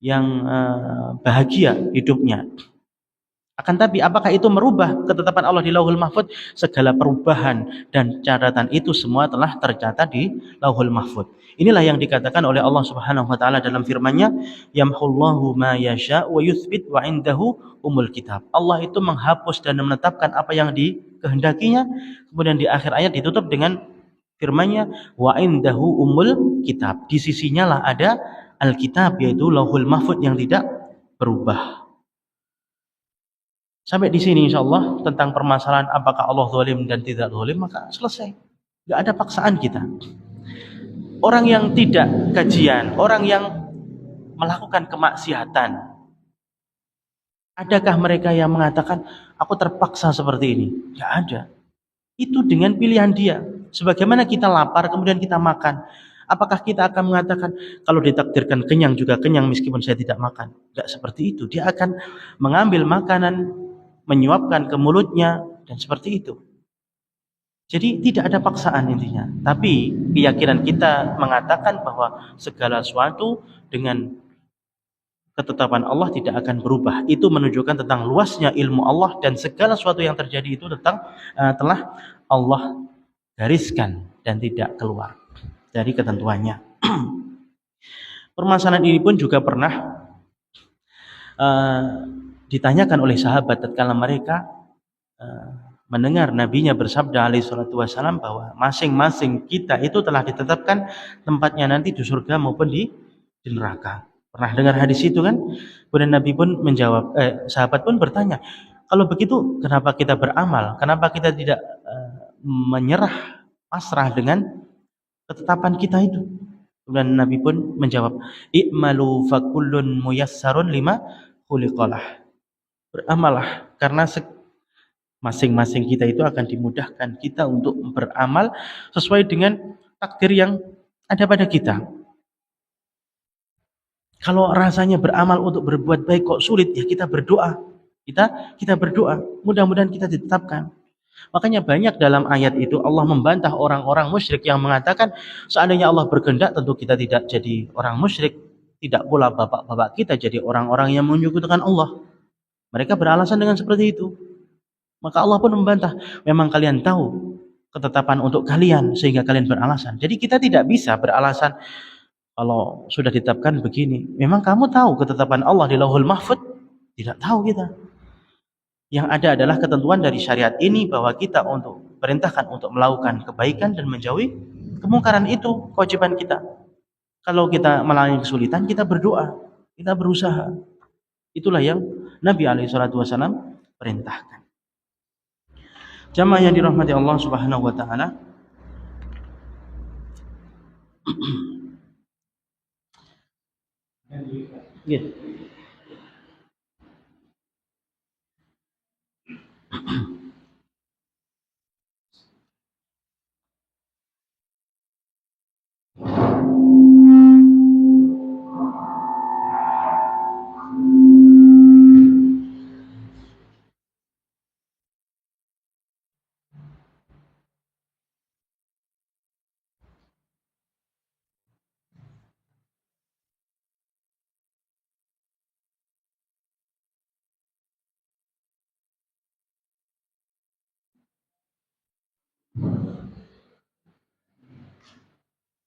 yang bahagia hidupnya. Akan tapi apakah itu merubah ketetapan Allah di Lauhul Mahfuz? Segala perubahan dan catatan itu semua telah tercatat di Lauhul Mahfuz. Inilah yang dikatakan oleh Allah Subhanahu wa taala dalam firman-Nya, yamhullahu ma yasha wa yuthbit wa indahu umul kitab. Allah itu menghapus dan menetapkan apa yang dikehendakinya. Kemudian di akhir ayat ditutup dengan firman-Nya, wa indahu umul kitab. Di sisinya lah ada Alkitab, yaitu Lauhul Mahfuz yang tidak berubah. Sampai di sini insyaallah tentang permasalahan apakah Allah zalim dan tidak zalim, maka selesai. Enggak ada paksaan kita. Orang yang tidak kajian, orang yang melakukan kemaksiatan, adakah mereka yang mengatakan aku terpaksa seperti ini? Enggak ada. Itu dengan pilihan dia. Sebagaimana kita lapar kemudian kita makan. Apakah kita akan mengatakan kalau ditakdirkan kenyang juga kenyang meskipun saya tidak makan? Tidak seperti itu. Dia akan mengambil makanan, menyuapkan ke mulutnya dan seperti itu. Jadi tidak ada paksaan intinya. Tapi keyakinan kita mengatakan bahwa segala sesuatu dengan ketetapan Allah tidak akan berubah. Itu menunjukkan tentang luasnya ilmu Allah dan segala sesuatu yang terjadi itu telah Allah gariskan dan tidak keluar dari ketentuannya. Permasalahan ini pun juga pernah ditanyakan oleh sahabat tatkala mereka mendengar nabinya bersabda alaihi salatu wasalam bahwa masing-masing kita itu telah ditetapkan tempatnya nanti di surga maupun di neraka. Pernah dengar hadis itu kan? Kemudian Nabi pun menjawab, sahabat pun bertanya, kalau begitu kenapa kita beramal? Kenapa kita tidak menyerah, pasrah dengan ketetapan kita itu? Kemudian Nabi pun menjawab, i'malu fakullun muyassarun lima khuliqalah. Beramalah karena masing-masing kita itu akan dimudahkan kita untuk beramal sesuai dengan takdir yang ada pada kita. Kalau rasanya beramal untuk berbuat baik kok sulit, ya kita berdoa. Kita berdoa, mudah-mudahan kita ditetapkan. Makanya banyak dalam ayat itu Allah membantah orang-orang musyrik yang mengatakan seandainya Allah berkehendak tentu kita tidak jadi orang musyrik, tidak pula bapak-bapak kita jadi orang-orang yang menyekutukan Allah. Mereka beralasan dengan seperti itu. Maka Allah pun membantah, memang kalian tahu ketetapan untuk kalian sehingga kalian beralasan. Jadi kita tidak bisa beralasan kalau sudah ditetapkan begini. Memang kamu tahu ketetapan Allah di Lauhul Mahfuz? Tidak tahu kita. Yang ada adalah ketentuan dari syariat ini bahwa kita untuk perintahkan untuk melakukan kebaikan dan menjauhi kemungkaran, itu kewajiban kita. Kalau kita mengalami kesulitan, kita berdoa, kita berusaha. Itulah yang Nabi SAW perintahkan. Jamaah yang dirahmati Allah Subhanahu wa taala. Gitu.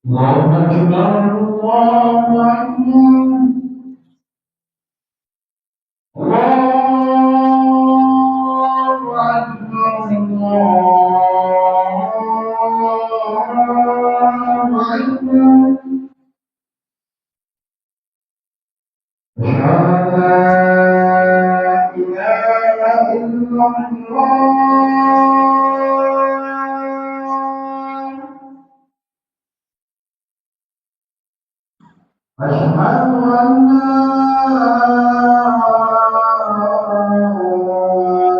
Allahu Akbar, Allahu Akbar. Allahu Akbar, Allahu Akbar. Asyhadu an la ilaha illallah. Asyhadu an la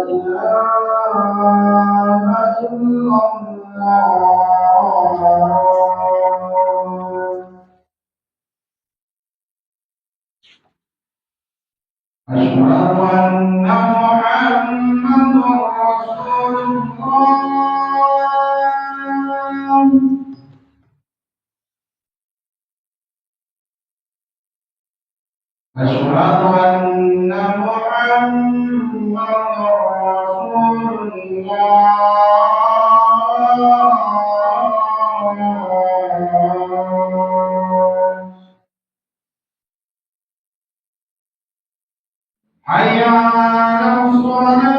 ilaha illallah. Asyhadu anna Muhammadar Rasulullah. Asyhadu anna Muhammadar Rasulullah. Hayya 'alas shalah.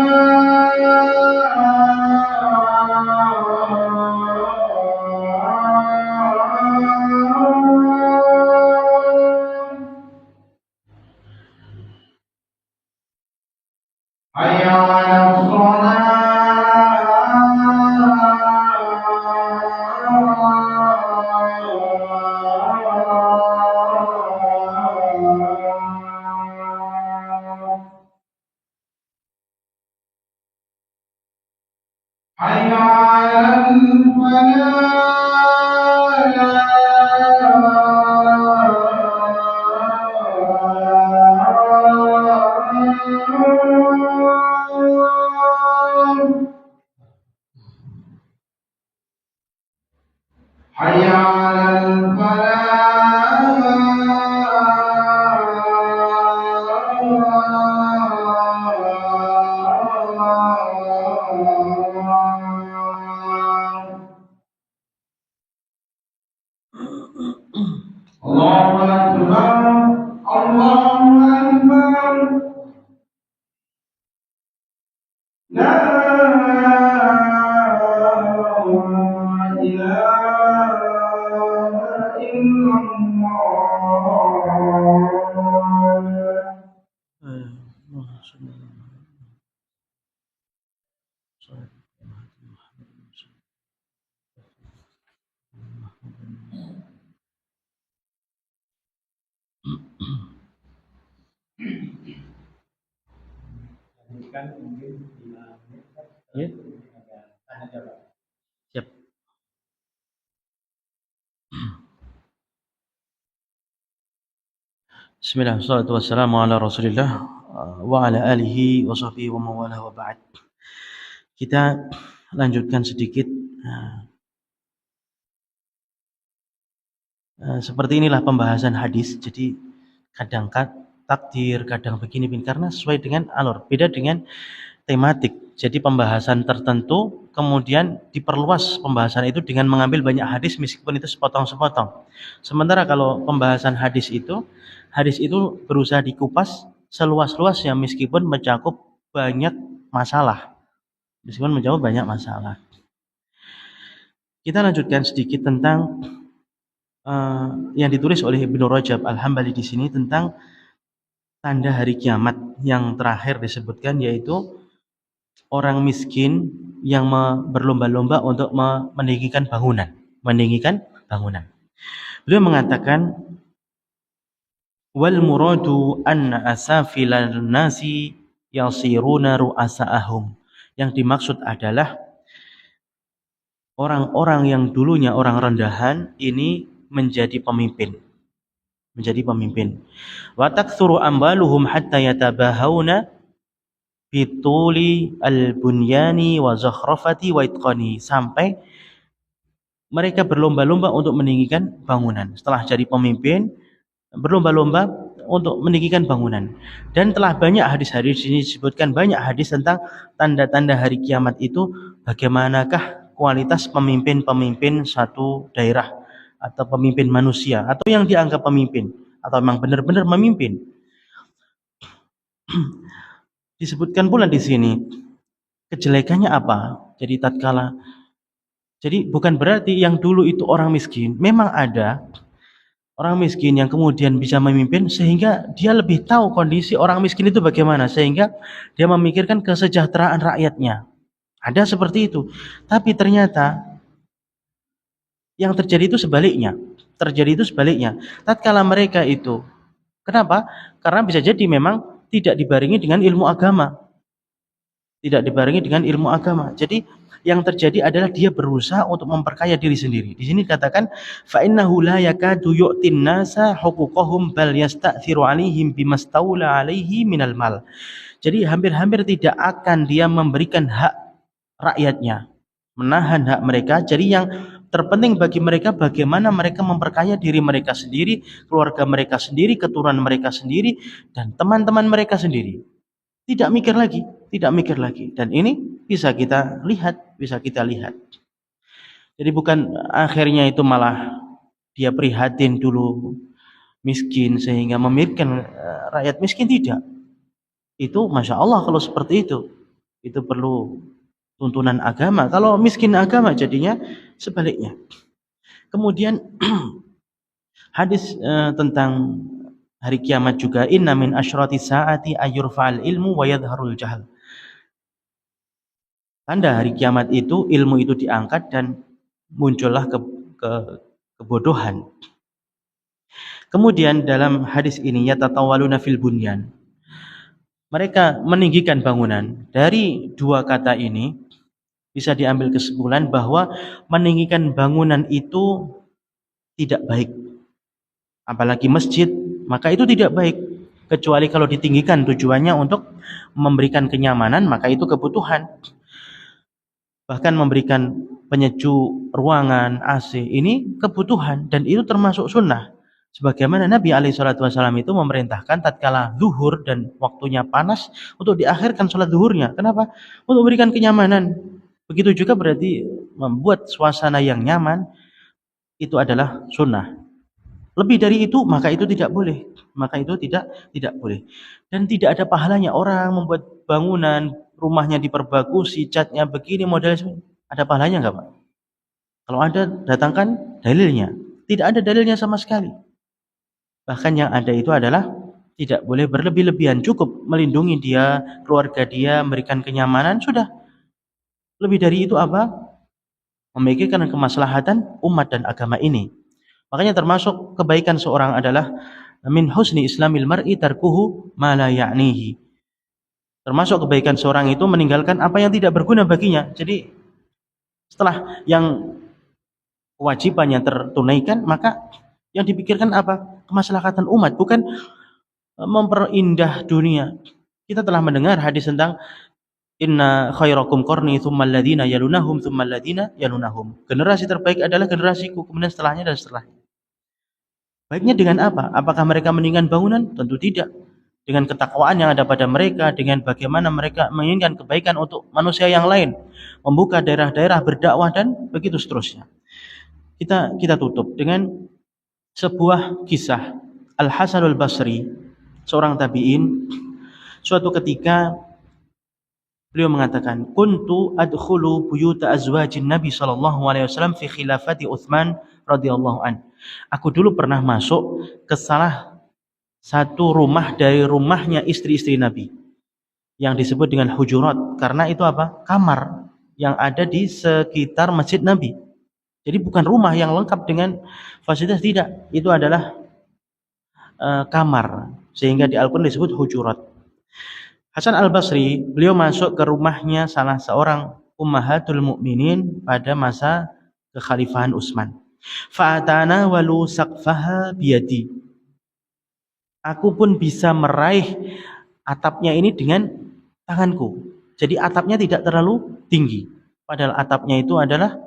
Hayya 'alas shalah. Allahu Akbar, Allahu Akbar. La ilaha Ya. Siap. Bismillah, wassalatu wassalamu ala Rasulillah wa ala alihi wa sahbihi wa mawalah wa ba'd. Kita lanjutkan sedikit. Seperti inilah pembahasan hadis. Jadi kadang takdir, kadang begini karena sesuai dengan alur. Beda dengan tematik. Jadi pembahasan tertentu kemudian diperluas pembahasan itu dengan mengambil banyak hadis meskipun itu sepotong-sepotong. Sementara kalau pembahasan hadis itu berusaha dikupas seluas-luasnya meskipun mencakup banyak masalah. Kita lanjutkan sedikit tentang yang ditulis oleh Ibnu Rajab Al-Hambali di sini tentang tanda hari kiamat yang terakhir disebutkan, yaitu orang miskin yang berlomba-lomba untuk meninggikan bangunan. Beliau mengatakan, wal muradu anna asafilan nasi yasiruna ru'asa'ahum. Yang dimaksud adalah orang-orang yang dulunya orang rendahan ini menjadi pemimpin. Wa taktsuru amwaluhum hatta yatabahawna bituli al-bunyani wa zakhrafati wa itqani, sampai mereka berlomba-lomba untuk meninggikan bangunan. Setelah jadi pemimpin, berlomba-lomba untuk meninggikan bangunan. Dan telah banyak hadis-hadis ini disebutkan banyak hadis tentang tanda-tanda hari kiamat itu, bagaimanakah kualitas pemimpin-pemimpin satu daerah atau pemimpin manusia atau yang dianggap pemimpin atau memang benar-benar memimpin. Disebutkan pula di sini kejelekannya apa. Jadi bukan berarti yang dulu itu orang miskin. Memang ada orang miskin yang kemudian bisa memimpin sehingga dia lebih tahu kondisi orang miskin itu bagaimana, sehingga dia memikirkan kesejahteraan rakyatnya. Ada seperti itu. Tapi ternyata yang terjadi itu sebaliknya. Tatkala mereka itu, kenapa? Karena bisa jadi memang tidak dibarengi dengan ilmu agama. Jadi yang terjadi adalah dia berusaha untuk memperkaya diri sendiri. Di sini dikatakan fa innahu la yakadu yu'tin nasa huquqahum bal yasta'thiru 'alaihim bimastaula 'alaihi minal mal. Jadi hampir-hampir tidak akan dia memberikan hak rakyatnya, menahan hak mereka. Jadi yang terpenting bagi mereka bagaimana mereka memperkaya diri mereka sendiri, keluarga mereka sendiri, keturunan mereka sendiri, dan teman-teman mereka sendiri. Tidak mikir lagi. Dan ini bisa kita lihat. Jadi bukan akhirnya itu malah dia prihatin dulu miskin sehingga memikirkan rakyat miskin, tidak. Itu Masya Allah kalau seperti itu. Itu perlu tuntunan agama. Kalau miskin agama jadinya sebaliknya. Kemudian hadis tentang hari kiamat juga, inna min asyrati saati ayyurfa'al ilmu wa yadharul jahl. Tanda hari kiamat itu ilmu itu diangkat dan muncullah kebodohan. Kemudian dalam hadis ini yatatawaluna fil bunyan. Mereka meninggikan bangunan. Dari dua kata ini bisa diambil kesimpulan bahwa meninggikan bangunan itu tidak baik. Apalagi masjid, maka itu tidak baik. Kecuali kalau ditinggikan tujuannya untuk memberikan kenyamanan, maka itu kebutuhan. Bahkan memberikan penyejuk ruangan, AC, ini kebutuhan dan itu termasuk sunnah. Sebagaimana Nabi SAW itu memerintahkan tatkala zuhur dan waktunya panas untuk diakhirkan sholat zuhurnya. Kenapa? Untuk memberikan kenyamanan. Begitu juga berarti membuat suasana yang nyaman itu adalah sunnah. Lebih dari itu maka itu tidak boleh. Maka itu tidak boleh. Dan tidak ada pahalanya orang membuat bangunan, rumahnya diperbagusi, catnya begini, modelnya ada pahalanya enggak, Pak? Kalau ada, datangkan dalilnya. Tidak ada dalilnya sama sekali. Bahkan yang ada itu adalah tidak boleh berlebih-lebihan, cukup melindungi dia, keluarga dia, memberikan kenyamanan, sudah. Lebih dari itu apa? Memikirkan kemaslahatan umat dan agama ini. Makanya termasuk kebaikan seorang adalah min husni islamil mar'i tarkuhu ma la ya'nihi. Termasuk kebaikan seorang itu meninggalkan apa yang tidak berguna baginya. Jadi setelah yang kewajibannya tertunaikan, maka yang dipikirkan apa? Kemaslahatan umat, bukan memperindah dunia. Kita telah mendengar hadis tentang inna khairakum qarni tsumma alladziina yalunahum tsumma alladziina yalunahum. Generasi terbaik adalah generasiku, kemudian setelahnya dan setelahnya. Baiknya dengan apa? Apakah mereka meninggikan bangunan? Tentu tidak. Dengan ketakwaan yang ada pada mereka, dengan bagaimana mereka menginginkan kebaikan untuk manusia yang lain, membuka daerah-daerah berdakwah dan begitu seterusnya. Kita tutup dengan sebuah kisah Al-Hasan Al-Basri, seorang tabi'in. Suatu ketika beliau mengatakan, "Kuntu adkhulu buyuta azwajin Nabi sallallahu alaihi wasallam fi khilafati Utsman radhiyallahu an." Aku dulu pernah masuk ke salah satu rumah dari rumahnya istri-istri Nabi yang disebut dengan hujurat, karena itu apa? Kamar yang ada di sekitar masjid Nabi. Jadi bukan rumah yang lengkap dengan fasilitas, tidak. Itu adalah kamar, sehingga di Al-Qur'an disebut hujurat. Hasan Al-Basri, beliau masuk ke rumahnya salah seorang ummahatul mukminin pada masa kekhalifahan Utsman. Fa'atana walu saqfaha biyadi. Aku pun bisa meraih atapnya ini dengan tanganku. Jadi atapnya tidak terlalu tinggi. Padahal atapnya itu adalah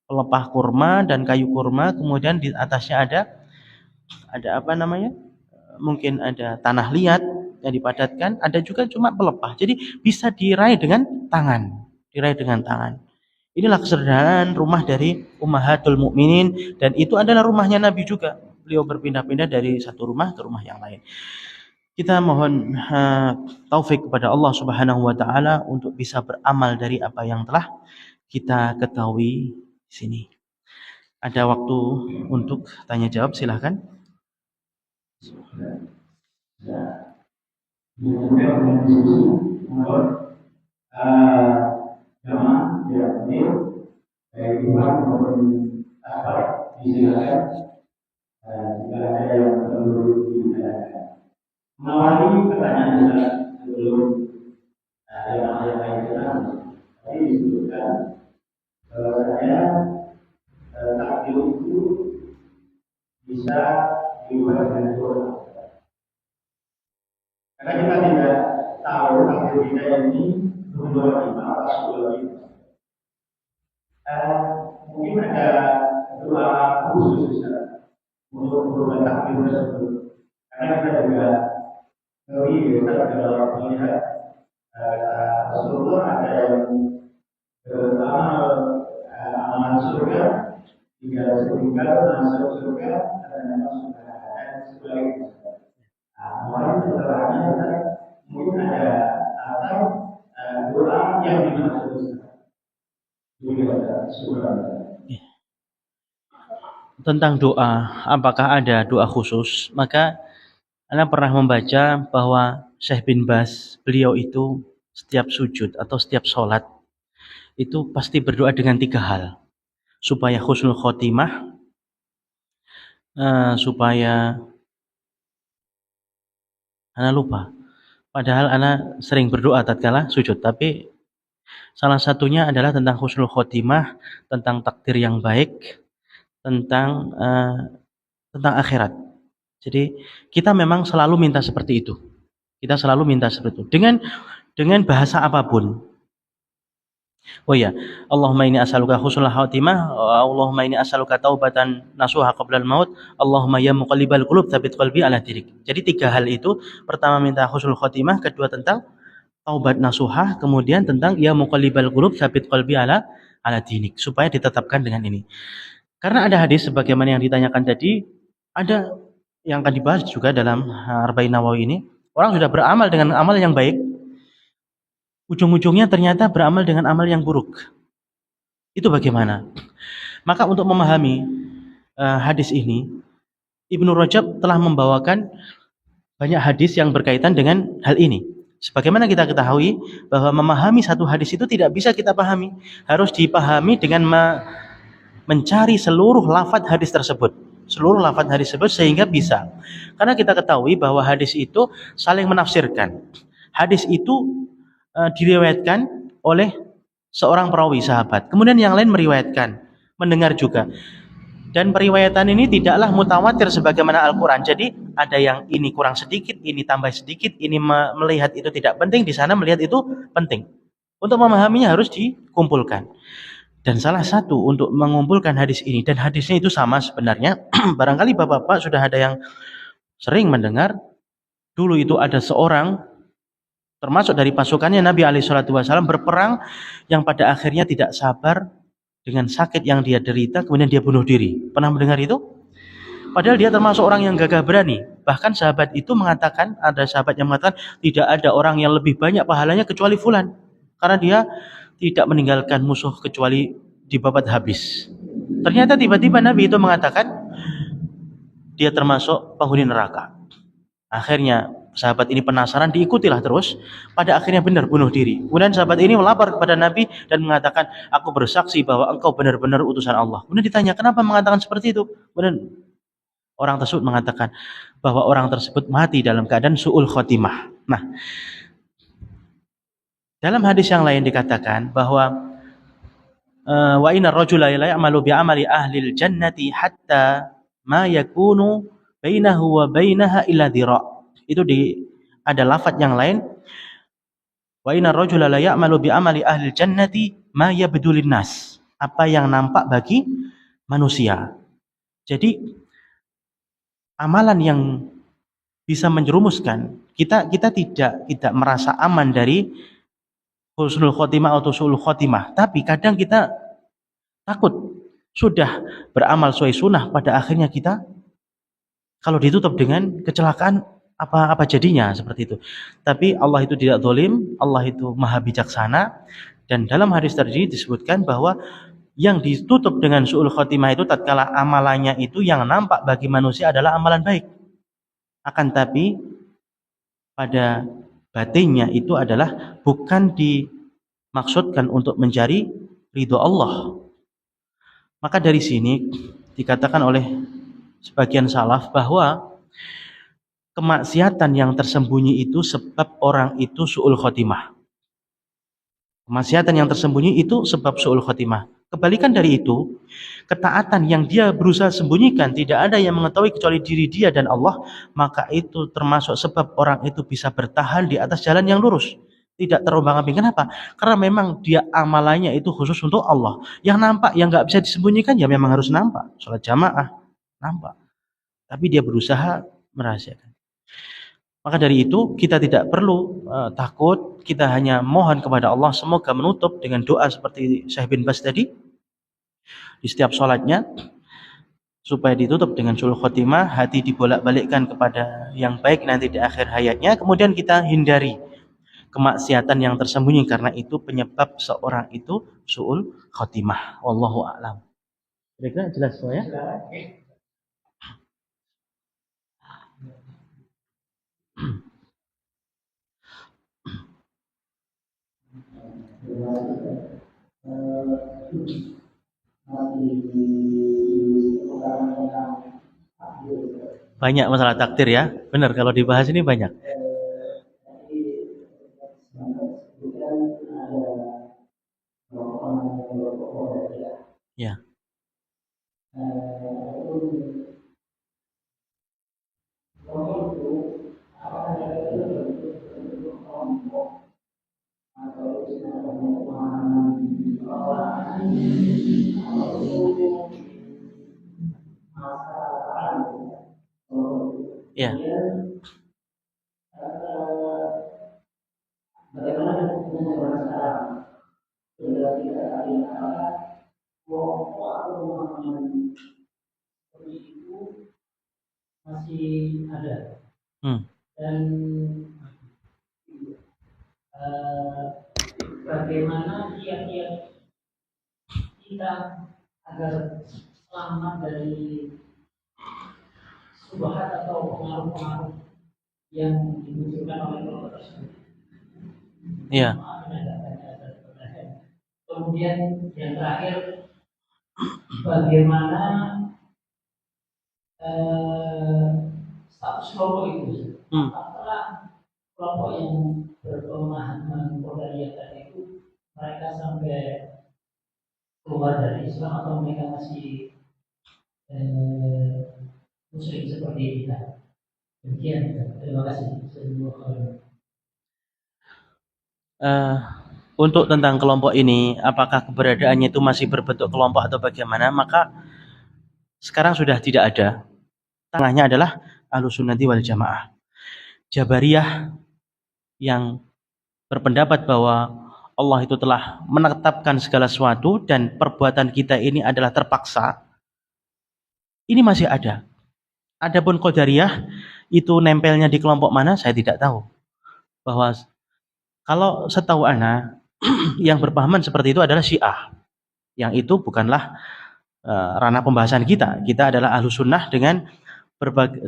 pelepah kurma dan kayu kurma, kemudian di atasnya ada apa namanya? Mungkin ada tanah liat yang dipadatkan, ada juga cuma pelepah. Jadi bisa diraih dengan tangan, Inilah kesederhanaan rumah dari ummahatul mukminin, dan itu adalah rumahnya Nabi juga. Beliau berpindah-pindah dari satu rumah ke rumah yang lain. Kita mohon taufik kepada Allah Subhanahu wa taala untuk bisa beramal dari apa yang telah kita ketahui di sini. Ada waktu untuk tanya jawab, silahkan. Jamaah yang hadir, baik imam maupun sahabat, disilakan jika ada yang perlu ditanyakan. Mengawali pertanyaan sebelum jamaah yang lain datang, tadi disebutkan bahwasanya takbir itu bisa diubah dengan doa. Karena kita tidak tahu takbir kita ini dua imam atau dua imam. Mungkin ada doa khusus untuk berubah takbir tersebut. Karena kita juga kita juga melihat Rasulullah ada yang amalan surga, jika setinggal masuk surga dan masuk neraka dan sebagainya. Mohon setelahnya mungkin ada atau doa yang dimaksud tentang doa, apakah ada doa khusus? Maka Anda pernah membaca bahwa Syekh bin Baz, beliau itu setiap sujud atau setiap sholat itu pasti berdoa dengan 3 hal, supaya husnul khotimah, supaya Anda lupa. Padahal Anda sering berdoa tatkala sujud, tapi salah satunya adalah tentang husnul khotimah, tentang takdir yang baik, tentang akhirat. Jadi kita memang selalu minta seperti itu. Kita selalu minta seperti itu dengan bahasa apapun. Oh ya, Allahumma inni as'aluka husnul khotimah, Allahumma inni as'aluka taubatan nasuha qabla al-maut, Allahumma ya muqallibal qulub tsabit qalbi ala dinik. Jadi 3 hal itu, pertama minta husnul khotimah, kedua tentang taubat nasuha, kemudian tentang ya muqallibal qulub tsabit qalbi ala dinik, supaya ditetapkan dengan ini. Karena ada hadis sebagaimana yang ditanyakan tadi, ada yang akan dibahas juga dalam Arba'in Nawawi ini. Orang sudah beramal dengan amal yang baik, ujung-ujungnya ternyata beramal dengan amal yang buruk. Itu bagaimana? Maka untuk memahami hadis ini, Ibnu Rajab telah membawakan banyak hadis yang berkaitan dengan hal ini. Sebagaimana kita ketahui bahwa memahami satu hadis itu tidak bisa kita pahami, harus dipahami dengan mencari seluruh lafadz hadis tersebut. Seluruh lafadz hadis tersebut sehingga bisa. Karena kita ketahui bahwa hadis itu saling menafsirkan. Hadis itu diriwayatkan oleh seorang perawi sahabat. Kemudian yang lain meriwayatkan, mendengar juga. Dan periwayatan ini tidaklah mutawatir sebagaimana Al-Quran. Jadi ada yang ini kurang sedikit, ini tambah sedikit, ini melihat itu tidak penting, di sana melihat itu penting. Untuk memahaminya harus dikumpulkan. Dan salah satu untuk mengumpulkan hadis ini, dan hadisnya itu sama sebenarnya, barangkali bapak-bapak sudah ada yang sering mendengar, dulu itu ada seorang, termasuk dari pasukannya Nabi SAW berperang, yang pada akhirnya tidak sabar dengan sakit yang dia derita, kemudian dia bunuh diri. Pernah mendengar itu? Padahal dia termasuk orang yang gagah berani. Bahkan sahabat itu mengatakan, ada sahabat yang mengatakan, tidak ada orang yang lebih banyak pahalanya kecuali fulan. Karena dia tidak meninggalkan musuh kecuali dibabat habis. Ternyata tiba-tiba Nabi itu mengatakan, dia termasuk penghuni neraka. Akhirnya sahabat ini penasaran, diikutilah terus. Pada akhirnya benar bunuh diri. Kemudian sahabat ini melapor kepada Nabi dan mengatakan, aku bersaksi bahwa engkau benar-benar utusan Allah. Kemudian ditanya, kenapa mengatakan seperti itu? Kemudian orang tersebut mengatakan bahwa orang tersebut mati dalam keadaan su'ul khotimah. Nah, dalam hadis yang lain dikatakan bahwa wa inna rajula la ya'malu bi amali ahli jannati hatta ma yakunu bainahu wa bainaha illa dhira'. Itu ada lafaz yang lain, wa inna rajula la ya'malu bi amali ahli jannati ma yabdulun nas. Apa yang nampak bagi manusia. Jadi amalan yang bisa menjerumuskan kita tidak merasa aman dari husnul khotimah atau su'ul khotimah, tapi kadang kita takut sudah beramal sesuai sunnah, pada akhirnya kita kalau ditutup dengan kecelakaan, apa jadinya seperti itu. Tapi Allah itu tidak zalim, Allah itu maha bijaksana, dan dalam hadis tadi disebutkan bahwa yang ditutup dengan su'ul khotimah itu tatkala amalannya itu yang nampak bagi manusia adalah amalan baik. Akan tapi pada batinnya itu adalah bukan dimaksudkan untuk mencari ridho Allah. Maka dari sini dikatakan oleh sebagian salaf bahwa kemaksiatan yang tersembunyi itu sebab orang itu su'ul khotimah. Kemaksiatan yang tersembunyi itu sebab su'ul khotimah. Kebalikan dari itu, ketaatan yang dia berusaha sembunyikan, tidak ada yang mengetahui kecuali diri dia dan Allah, maka itu termasuk sebab orang itu bisa bertahan di atas jalan yang lurus, tidak terombang-ambing. Kenapa? Karena memang dia amalannya itu khusus untuk Allah. Yang nampak, yang nggak bisa disembunyikan, ya memang harus nampak. Sholat jamaah, nampak. Tapi dia berusaha merahasiakan. Maka dari itu kita tidak perlu takut, kita hanya mohon kepada Allah semoga menutup dengan doa seperti Syekh bin Bas tadi di setiap sholatnya, supaya ditutup dengan sulh khotimah, hati dibolak-balikkan kepada yang baik nanti di akhir hayatnya. Kemudian kita hindari kemaksiatan yang tersembunyi, karena itu penyebab seorang itu su'ul khotimah. Wallahu a'lam. Kira-kira jelas ya? Banyak masalah takdir ya. Benar, kalau dibahas ini banyak. Ya. Ya. kelompok atau pemahaman seperti itu masih ada. Dan bagaimana kiat-kiat kita agar selamat dari subhat atau pengaruh-pengaruh yang dimunculkan oleh kelompok tersebut. Iya. Kemudian yang terakhir, bagaimana status kelompok itu? Apakah kelompok yang berpemahaman Qadariyah tadi itu mereka sampai keluar dari Islam atau mereka masih muslim seperti kita? Demikian, terima kasih. Untuk tentang kelompok ini, apakah keberadaannya itu masih berbentuk kelompok atau bagaimana, maka sekarang sudah tidak ada. Tengahnya adalah Ahlussunnati wal Jamaah. Jabariyah yang berpendapat bahwa Allah itu telah menetapkan segala sesuatu dan perbuatan kita ini adalah terpaksa, ini masih ada. Adapun Qadariyah itu nempelnya di kelompok mana, saya tidak tahu. Bahwa kalau setahu ana yang berpahaman seperti itu adalah Syiah. Yang itu bukanlah ranah pembahasan kita. Kita adalah Ahlussunnah dengan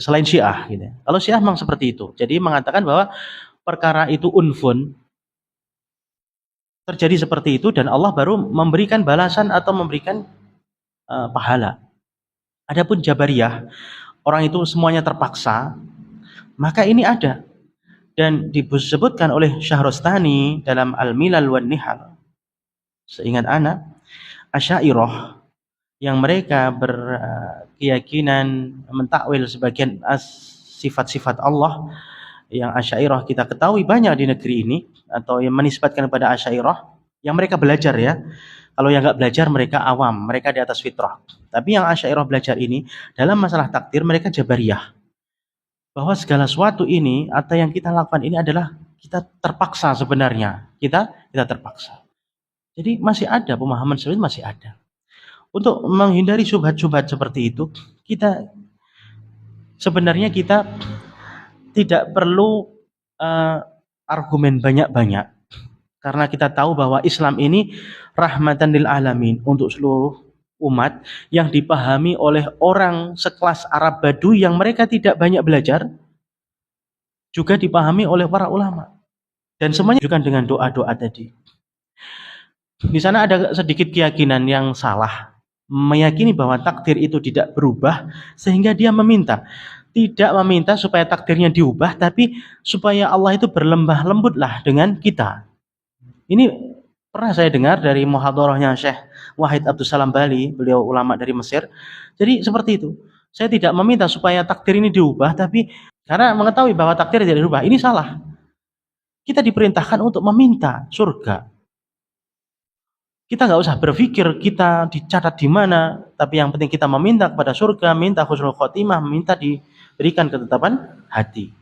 selain Syiah gitu. Kalau Syiah memang seperti itu. Jadi mengatakan bahwa perkara itu unfun, terjadi seperti itu dan Allah baru memberikan balasan atau memberikan pahala. Adapun Jabariyah, orang itu semuanya terpaksa, maka ini ada. Dan disebutkan oleh Syahrastani dalam Al-Milal wan Nihal. Seingat anak, Asy'ariyah yang mereka berkeyakinan mentakwil sebagian sifat-sifat Allah, yang Asy'ariyah kita ketahui banyak di negeri ini, atau yang menisbatkan kepada Asy'ariyah, yang mereka belajar ya. Kalau yang nggak belajar mereka awam, mereka di atas fitrah. Tapi yang Asy'ariyah belajar ini, dalam masalah takdir mereka Jabariyah. Bahwa segala sesuatu ini atau yang kita lakukan ini adalah kita terpaksa sebenarnya. Kita terpaksa. Jadi masih ada pemahaman seperti itu, masih ada. Untuk menghindari syubhat-syubhat seperti itu, kita sebenarnya tidak perlu argumen banyak-banyak. Karena kita tahu bahwa Islam ini rahmatan lil alamin, untuk seluruh umat, yang dipahami oleh orang sekelas Arab Badui yang mereka tidak banyak belajar, juga dipahami oleh para ulama. Dan semuanya juga dengan doa-doa tadi. Di sana ada sedikit keyakinan yang salah, meyakini bahwa takdir itu tidak berubah, sehingga dia tidak meminta supaya takdirnya diubah, tapi supaya Allah itu berlembah lembutlah dengan kita. Ini pernah saya dengar dari muhadharahnya Syekh Wahid Abdul Salam Bali, beliau ulama dari Mesir. Jadi seperti itu. Saya tidak meminta supaya takdir ini diubah, tapi karena mengetahui bahwa takdir tidak diubah, ini salah. Kita diperintahkan untuk meminta surga. Kita nggak usah berpikir kita dicatat di mana, tapi yang penting kita meminta kepada surga, minta husnul khotimah, minta diberikan ketetapan hati.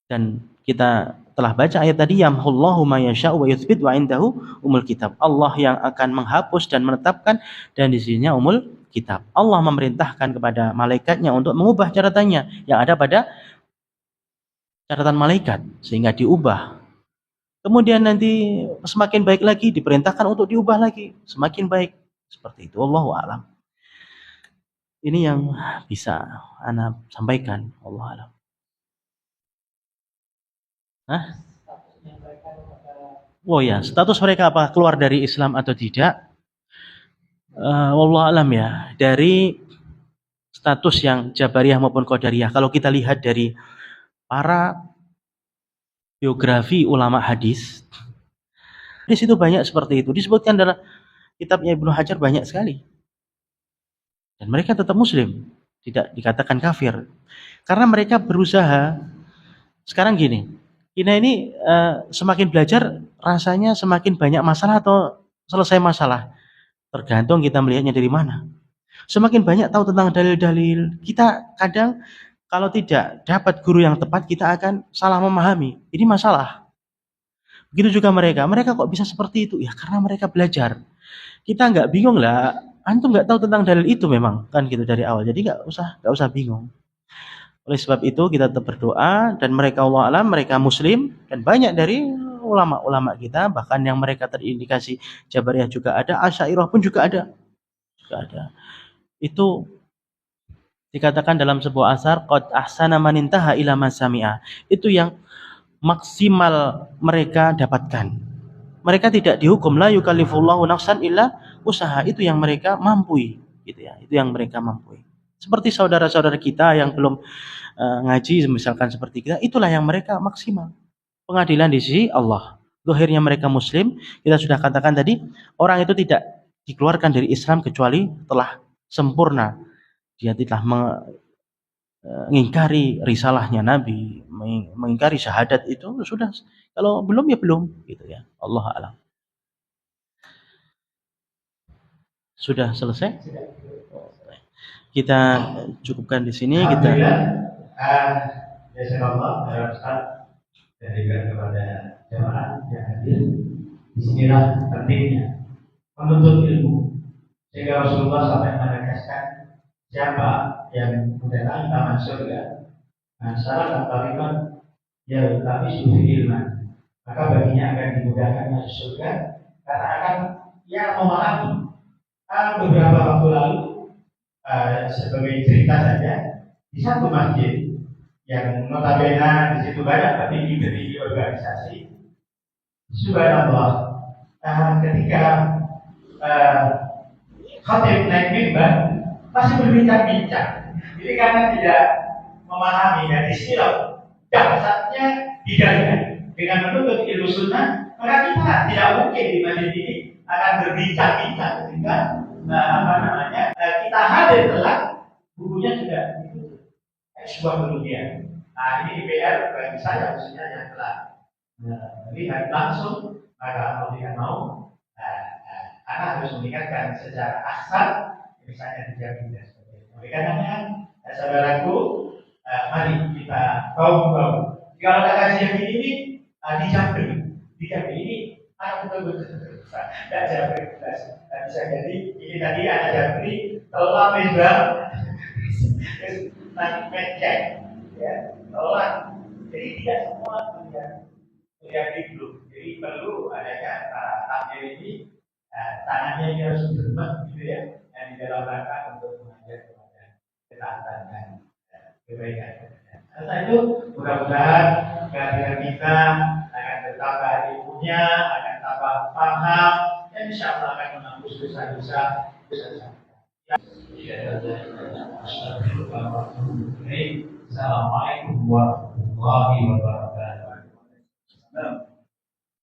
Dan kita telah baca ayat tadi, yamhullahu ma yasha'u wa yuthbit wa indahu umul kitab. Allah yang akan menghapus dan menetapkan, dan di sisinya umul kitab. Allah memerintahkan kepada malaikatnya untuk mengubah catatannya yang ada pada catatan malaikat sehingga diubah. Kemudian nanti semakin baik lagi diperintahkan untuk diubah lagi, semakin baik. Seperti itu. Wallahu a'lam. Ini yang bisa ana sampaikan. Wallahu a'lam. Oh ya, status mereka apa keluar dari Islam atau tidak? Wallahu alam ya. Dari status yang Jabariyah maupun Qadariyah, kalau kita lihat dari para biografi ulama hadis, di situ banyak seperti itu. Disebutkan dalam kitabnya Ibnu Hajar banyak sekali. Dan mereka tetap muslim, tidak dikatakan kafir. Karena mereka berusaha. Sekarang gini, kita ini semakin belajar rasanya semakin banyak masalah atau selesai masalah. Tergantung kita melihatnya dari mana. Semakin banyak tahu tentang dalil-dalil, kita kadang kalau tidak dapat guru yang tepat, kita akan salah memahami. Ini masalah. Begitu juga mereka kok bisa seperti itu? Ya karena mereka belajar. kita nggak bingung lah, antum nggak tahu tentang dalil itu memang kan gitu dari awal. Jadi nggak usah bingung. Oleh sebab itu kita tetap berdoa dan mereka Allah alam, mereka muslim dan banyak dari ulama-ulama kita bahkan yang mereka terindikasi Jabariyah juga ada, Asy'ariyah pun juga ada. Itu dikatakan dalam sebuah asar qad ahsana man intaha ila ma sami'a. Itu yang maksimal mereka dapatkan. Mereka tidak dihukum la yukallifullahu nafsan illa usaha, itu yang mereka mampu gitu ya. Itu yang mereka mampu. Seperti saudara-saudara kita yang belum ngaji misalkan seperti kita, itulah yang mereka maksimal. Pengadilan di sisi Allah. Zahirnya mereka muslim, kita sudah katakan tadi, orang itu tidak dikeluarkan dari Islam kecuali telah sempurna. Dia telah mengingkari risalahnya Nabi, mengingkari syahadat itu sudah. Kalau belum ya belum gitu ya. Allah a'lam. Sudah selesai? Kita cukupkan di sini. Kita Jazakallah Ustaz, dan juga kepada jemaah yang hadir. Disinilah pentingnya menuntut ilmu, sehingga Rasulullah sampai menegaskan siapa yang mendatangi taman surga, syarat tariqan ya tapi sudah ilmu, maka baginya akan dimudahkan masuk surga karena akan ia memahami. Beberapa waktu lalu sebagai cerita saja, di satu masjid yang notabene di situ banyak petinggi-petinggi organisasi, subhanallah, ketika khatib naik mimbar masih berbincang-bincang. Jadi karena tidak memahami dan istilah dasarnya hidayah dengan menuntut ilmu sunnah, maka kita tidak mungkin di masjid ini akan berbincang-bincang ketika kita hadir telat, bukunya sudah ditutup. Sebuah kerugian. Nah, ini PR bagi saya khususnya yang telah melihat langsung, maka mau tidak mau, anak harus meningkatkan secara asal, misalnya dijamin dan sebagainya. Oleh karenanya, saudaraku, mari kita kaum. Kalau tak kajian ini dijamri ini anak betul-betul tidak jabri bisa jadi ini tadi anak jabri telah mimbar nanti ngecek ya telah, jadi tidak semua punya dulu, jadi perlu adanya takdir ini tangannya ini harus berdebat gitu ya, dan di dalam rangka untuk mengajar kepada ketaatan dan kebaikan. Setelah itu mudah-mudahan kehadiran kita akan bertambah ilmunya, akan tambah paham, dan insya Allah akan menembus dosa-dosa. Assalamualaikum warahmatullahi wabarakatuh.